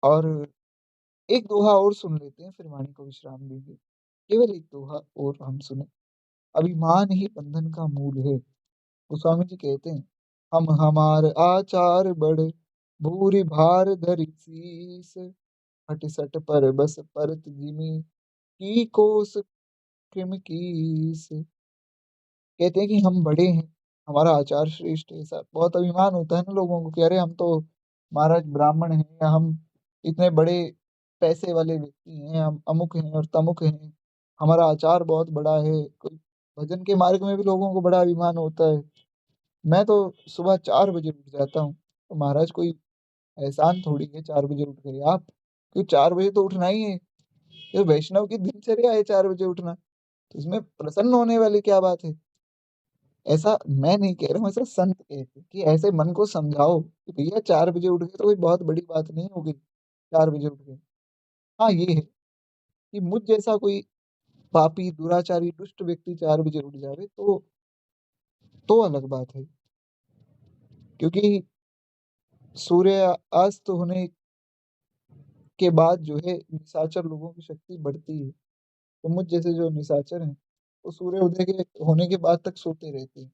और एक दोहा और सुन लेते हैं, फिर वाणी को विश्राम देंगे। केवल एक दोहा और हम सुने। अभिमान ही बंधन का मूल है। गोस्वामी जी कहते हैं, हम हमार आचार बढ़ भूरि भार धरि शीस। हट सट पर बस परत जिमी की कोस कृम कीस। कहते हैं कि हम बड़े हैं, हमारा आचार श्रेष्ठ है। ऐसा बहुत अभिमान होता है ना लोगों को कि अरे हम तो महाराज ब्राह्मण हैं, या हम इतने बड़े पैसे वाले व्यक्ति हैं, हम अमुक हैं और तमुक हैं, हमारा आचार बहुत बड़ा है। कोई भजन के मार्ग में भी लोगों को बड़ा अभिमान होता है। मैं तो सुबह 4 बजे उठ जाता हूँ। तो महाराज कोई एहसान थोड़ी है 4 बजे उठ गए आप, क्यों 4 बजे तो उठना ही है। ये वैष्णव की दिनचर्या है 4 बजे उठना, तो इसमें प्रसन्न होने वाली क्या बात है। ऐसा मैं नहीं कह रहा हूँ, ऐसा संत कहते हैं कि ऐसे मन को समझाओ कि भैया 4 बजे उठ गए तो कोई बहुत बड़ी बात नहीं हो गई, 4 बजे उठ गए। हाँ ये है कि मुझ जैसा कोई पापी दुराचारी दुष्ट व्यक्ति 4 बजे उठ जावे तो अलग बात है। क्योंकि सूर्य अस्त होने के बाद जो है निशाचर लोगों की शक्ति बढ़ती है। तो मुझ जैसे जो निशाचर हैं वो सूर्य उदय के होने के बाद तक सोते रहते हैं।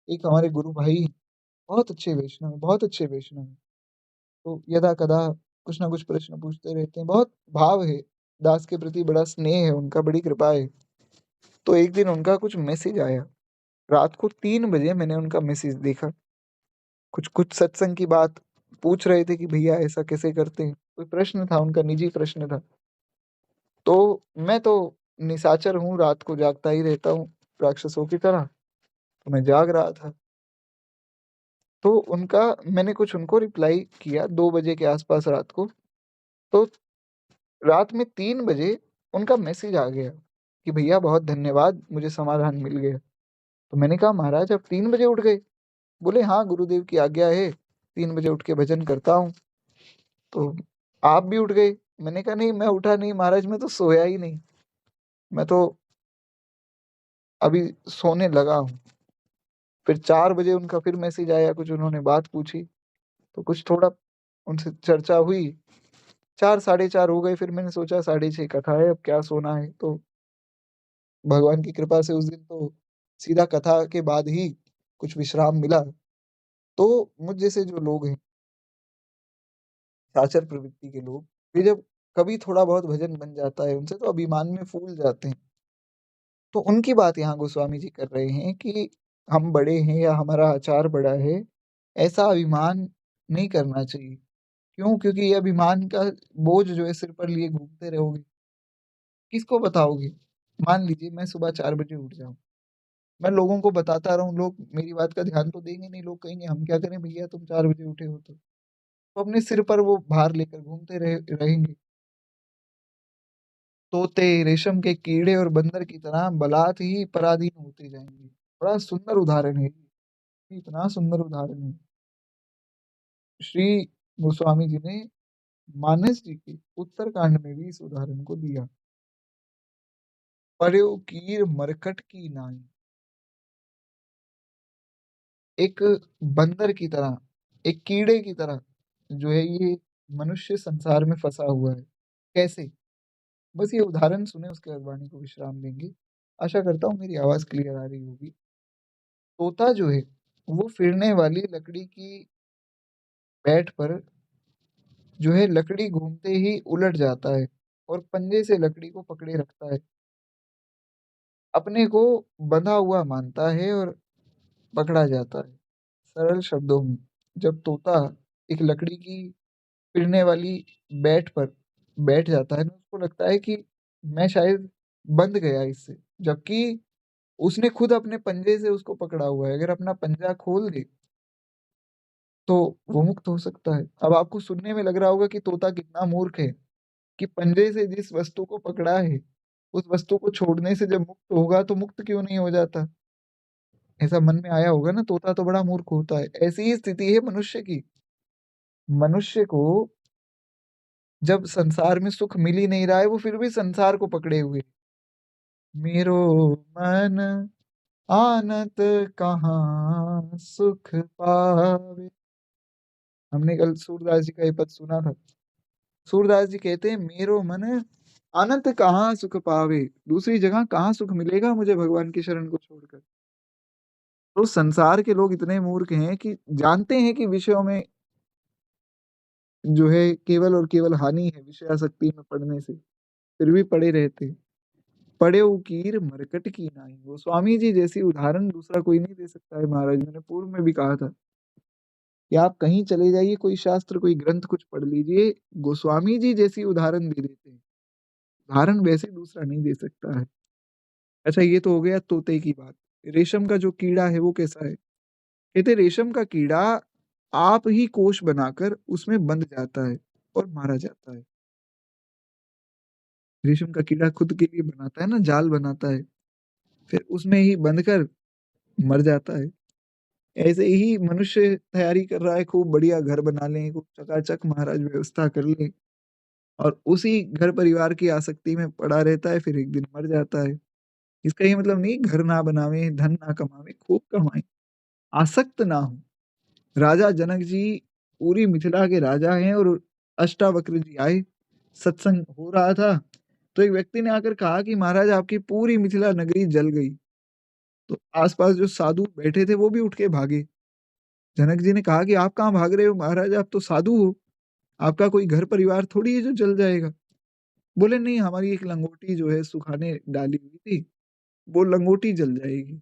एक हमारे गुरु भाई हैं, बहुत अच्छे वैष्णव हैं, बहुत अच्छे वैष्णव हैं। तो यदा कदा कुछ ना कुछ प्रश्न पूछते रहते हैं, बहुत भाव है दास के प्रति, बड़ा स्नेह है उनका, बड़ी कृपा है। तो एक दिन उनका कुछ मैसेज आया, रात को 3 बजे मैंने उनका मैसेज देखा। कुछ कुछ सत्संग की बात पूछ रहे थे कि भैया ऐसा कैसे करते हैं, कोई प्रश्न था उनका, निजी प्रश्न था। तो मैं तो निशाचर हूँ, रात को जागता ही रहता हूँ राक्षसों की तरह। तो मैं जाग रहा था, तो उनका मैंने कुछ उनको रिप्लाई किया 2 बजे के आसपास रात को। तो रात में 3 बजे उनका मैसेज आ गया कि भैया बहुत धन्यवाद, मुझे समाधान मिल गया। तो मैंने कहा महाराज आप 3 बजे उठ गए? बोले हाँ गुरुदेव की आज्ञा है, 3 बजे उठ के भजन करता हूँ। तो आप भी उठ गए? मैंने कहा नहीं, मैं उठा नहीं महाराज, मैं तो सोया ही नहीं, मैं तो अभी सोने लगा हूँ। फिर 4 बजे उनका फिर मैसेज आया, कुछ उन्होंने बात पूछी, तो कुछ थोड़ा उनसे चर्चा हुई। 4 साढ़े 4 हो गए, फिर मैंने सोचा 6:30 कथा है, अब क्या सोना है। तो भगवान की कृपा से उस दिन तो सीधा कथा के बाद ही कुछ विश्राम मिला। तो मुझ जैसे जो लोग हैं साचर प्रवृत्ति के लोग, वे जब कभी थोड़ा बहुत भजन बन जाता है उनसे तो अभिमान में फूल जाते हैं। तो उनकी बात यहाँ गोस्वामी जी कर रहे हैं कि हम बड़े हैं या हमारा आचार बड़ा है, ऐसा अभिमान नहीं करना चाहिए। क्यों? क्योंकि ये अभिमान का बोझ जो है सिर पर लिए घूमते रहोगे, किसको बताओगे? मान लीजिए मैं सुबह 4 बजे उठ जाऊँ, मैं लोगों को बताता रहूँ, लोग मेरी बात का ध्यान तो देंगे नहीं, लोग कहेंगे हम क्या करें भैया तुम 4 बजे उठे हो तो। तो अपने सिर पर वो भार लेकर घूमते रहेंगे। तोते, रेशम के कीड़े और बंदर की तरह बलात् ही पराधीन होते जाएँगे। बड़ा सुंदर उदाहरण है ये, इतना सुंदर उदाहरण है। श्री गोस्वामी जी ने मानस जी के उत्तरकांड में भी इस उदाहरण को दिया। पर्यो कीर मरकट की नाई, एक बंदर की तरह, एक कीड़े की तरह जो है ये मनुष्य संसार में फँसा हुआ है। कैसे? बस ये उदाहरण सुने उसके बाद वाणी को विश्राम देंगे। आशा करता हूँ मेरी आवाज़ क्लियर आ रही होगी। तोता जो है, वो फिरने वाली लकड़ी की पैठ पर जो है लकड़ी घूमते ही उलट जाता है और पंजे से लकड़ी को पकड़े रखता है। अपने को बंधा हुआ मानता है और पकड़ा जाता है। सरल शब्दों में, जब तोता एक लकड़ी की फिरने वाली बैट पर बैठ जाता है ना, उसको लगता है कि मैं शायद बंध गया इससे, जबकि उसने खुद अपने पंजे से उसको पकड़ा हुआ है। अगर अपना पंजा खोल दे, तो वो मुक्त हो सकता है। अब आपको सुनने में लग रहा होगा कि तोता कितना मूर्ख है कि पंजे से जिस वस्तु को पकड़ा है, उस वस्तु को छोड़ने से जब मुक्त होगा तो मुक्त क्यों नहीं हो जाता? ऐसा मन में आया होगा ना, तोता तो बड़ा मूर्ख होता है। ऐसी ही स्थिति है मनुष्य की। मनुष्य को जब संसार में सुख मिल ही नहीं रहा है, वो फिर भी संसार को पकड़े हुए। मेरो मन आनत कहाँ सुख पावे। हमने कल सूरदास जी का ये पद सुना था। सूरदास जी कहते हैं मेरो मन अनंत कहाँ सुख पावे, दूसरी जगह कहाँ सुख मिलेगा मुझे भगवान की शरण को छोड़कर। तो संसार के लोग इतने मूर्ख हैं कि जानते हैं कि विषयों में जो है केवल और केवल हानि है विषयासक्ति में पड़ने से, फिर भी पड़े रहते। पढ़ेउ कीर मरकट की नाई। गोस्वामी जी जैसी उदाहरण दूसरा कोई नहीं दे सकता है महाराज। मैंने पूर्व में भी कहा था कि आप कहीं चले जाइए, कोई शास्त्र, कोई ग्रंथ कुछ पढ़ लीजिए, गोस्वामी जी जैसी उदाहरण दे देते हैं। उदाहरण वैसे दूसरा नहीं दे सकता है। अच्छा, ये तो हो गया तोते की बात। रेशम का जो कीड़ा है वो कैसा है? कहते रेशम का कीड़ा आप ही कोष बनाकर उसमें बंध जाता है और मारा जाता है। रेशम का कीड़ा खुद के लिए बनाता है ना, जाल बनाता है, फिर उसमें ही बंध कर मर जाता है। ऐसे ही मनुष्य तैयारी कर रहा है, खूब बढ़िया घर बना लें, खूब चकाचक महाराज व्यवस्था कर लें और उसी घर परिवार की आसक्ति में पड़ा रहता है, फिर एक दिन मर जाता है। इसका ये मतलब नहीं घर ना बनावें, धन ना कमावें, खूब कमाएँ, आसक्त ना हों। राजा जनक जी पूरी मिथिला के राजा हैं और अष्टावक्र जी आए, सत्संग हो रहा था, तो एक व्यक्ति ने आकर कहा कि महाराज आपकी पूरी मिथिला नगरी जल गई। तो आस-पास जो साधु बैठे थे वो भी उठ के भागे। जनक जी ने कहा कि आप कहाँ भाग रहे हो महाराज, आप तो साधु हो, आपका कोई घर परिवार थोड़ी है जो जल जाएगा। बोले नहीं, हमारी एक लंगोटी जो है सुखाने डाली हुई थी, वो लंगोटी जल जाएगी।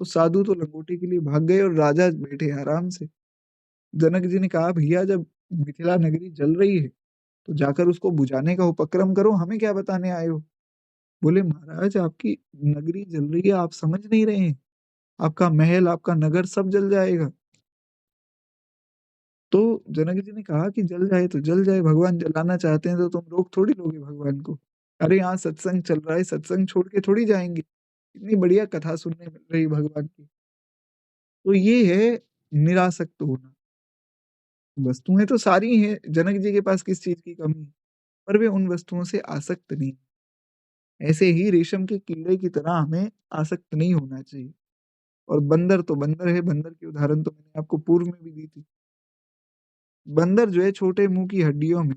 तो साधु तो लंगोटी के लिए भाग गए और राजा बैठे आराम से। जनक जी ने कहा भैया जब मिथिला नगरी जल रही है, तो जाकर उसको बुझाने का उपक्रम करो, हमें क्या बताने आए हो? बोले महाराज आपकी नगरी जल रही है, आप समझ नहीं रहे हैं, आपका महल, आपका नगर सब जल जाएगा। तो जनक जी ने कहा कि जल जाए तो जल जाए, भगवान जलाना चाहते हैं तो तुम रोक थोड़ी लोगे भगवान को। अरे यहाँ सत्संग चल रहा है, सत्संग छोड़ के थोड़ी जाएँगे। इतनी बढ़िया कथा सुनने मिल रही है भगवान की। तो ये है निरासक्त होना। वस्तुएँ तो सारी हैं, जनक जी के पास किस चीज़ की कमी है, पर वे उन वस्तुओं से आसक्त नहीं। ऐसे ही रेशम के कीड़े की तरह हमें आसक्त नहीं होना चाहिए। और बंदर तो बंदर है, बंदर की उदाहरण तो मैंने आपको पूर्व में भी दी थी। बंदर जो है छोटे मुँह की हड्डियों में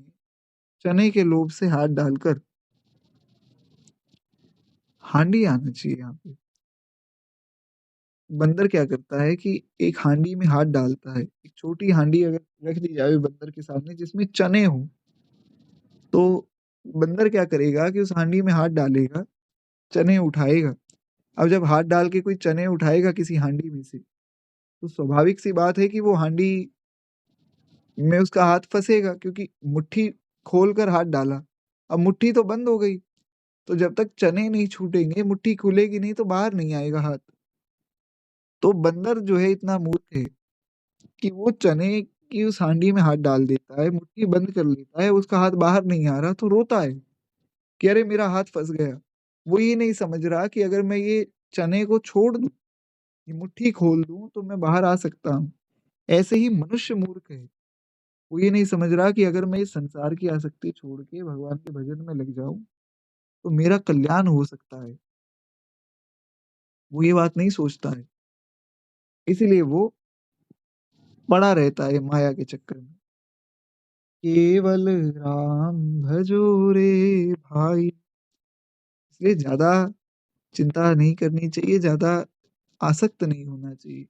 चने के लोभ से हाथ डालकर हांडी आना चाहिए यहाँ पे। बंदर क्या करता है कि एक हांडी में हाथ डालता है। एक छोटी हांडी अगर रख दी जाए बंदर के सामने जिसमें चने हों, तो बंदर क्या करेगा कि उस हांडी में हाथ डालेगा, चने उठाएगा। अब जब हाथ डाल के कोई चने उठाएगा किसी हांडी में से, तो स्वाभाविक सी बात है कि वो हांडी में उसका हाथ फँसेगा क्योंकि मुट्ठी खोलकर हाथ डाला। अब मुट्ठी तो बंद हो गई, तो जब तक चने नहीं छूटेंगे, मुट्ठी खुलेगी नहीं तो बाहर नहीं आएगा हाथ। तो बंदर जो है इतना मूर्ख है कि वो चने की उस हांडी में हाथ डाल देता है, मुट्ठी बंद कर लेता है, उसका हाथ बाहर नहीं आ रहा तो रोता है कि अरे मेरा हाथ फँस गया। वो ये नहीं समझ रहा कि अगर मैं ये चने को छोड़ दूँ, ये मुट्ठी खोल दूँ तो मैं बाहर आ सकता हूँ। ऐसे ही मनुष्य मूर्ख है। वो ये नहीं समझ रहा कि अगर मैं इस संसार की आसक्ति छोड़ के भगवान के भजन में लग जाऊँ, तो मेरा कल्याण हो सकता है। वो ये बात नहीं सोचता है। इसीलिए वो पड़ा रहता है माया के चक्कर में। केवल राम भजो रे भाई। इसलिए ज़्यादा चिंता नहीं करनी चाहिए, ज़्यादा आसक्त नहीं होना चाहिए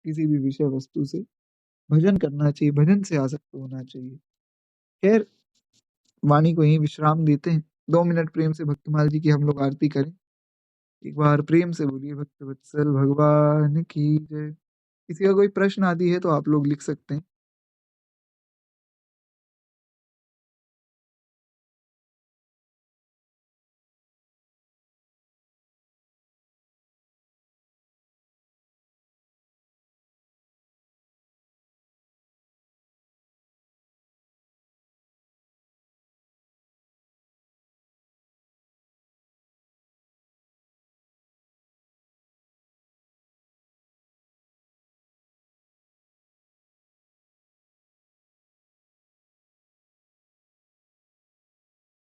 किसी भी विषय वस्तु से। भजन करना चाहिए, भजन से आसक्त होना चाहिए। खैर, वाणी को यहीं विश्राम देते हैं। 2 मिनट प्रेम से भक्तमाल जी की हम लोग आरती करें। एक बार प्रेम से बोलिए भक्तवत्सल भगवान की जय। किसी का कोई प्रश्न आदि है तो आप लोग लिख सकते हैं।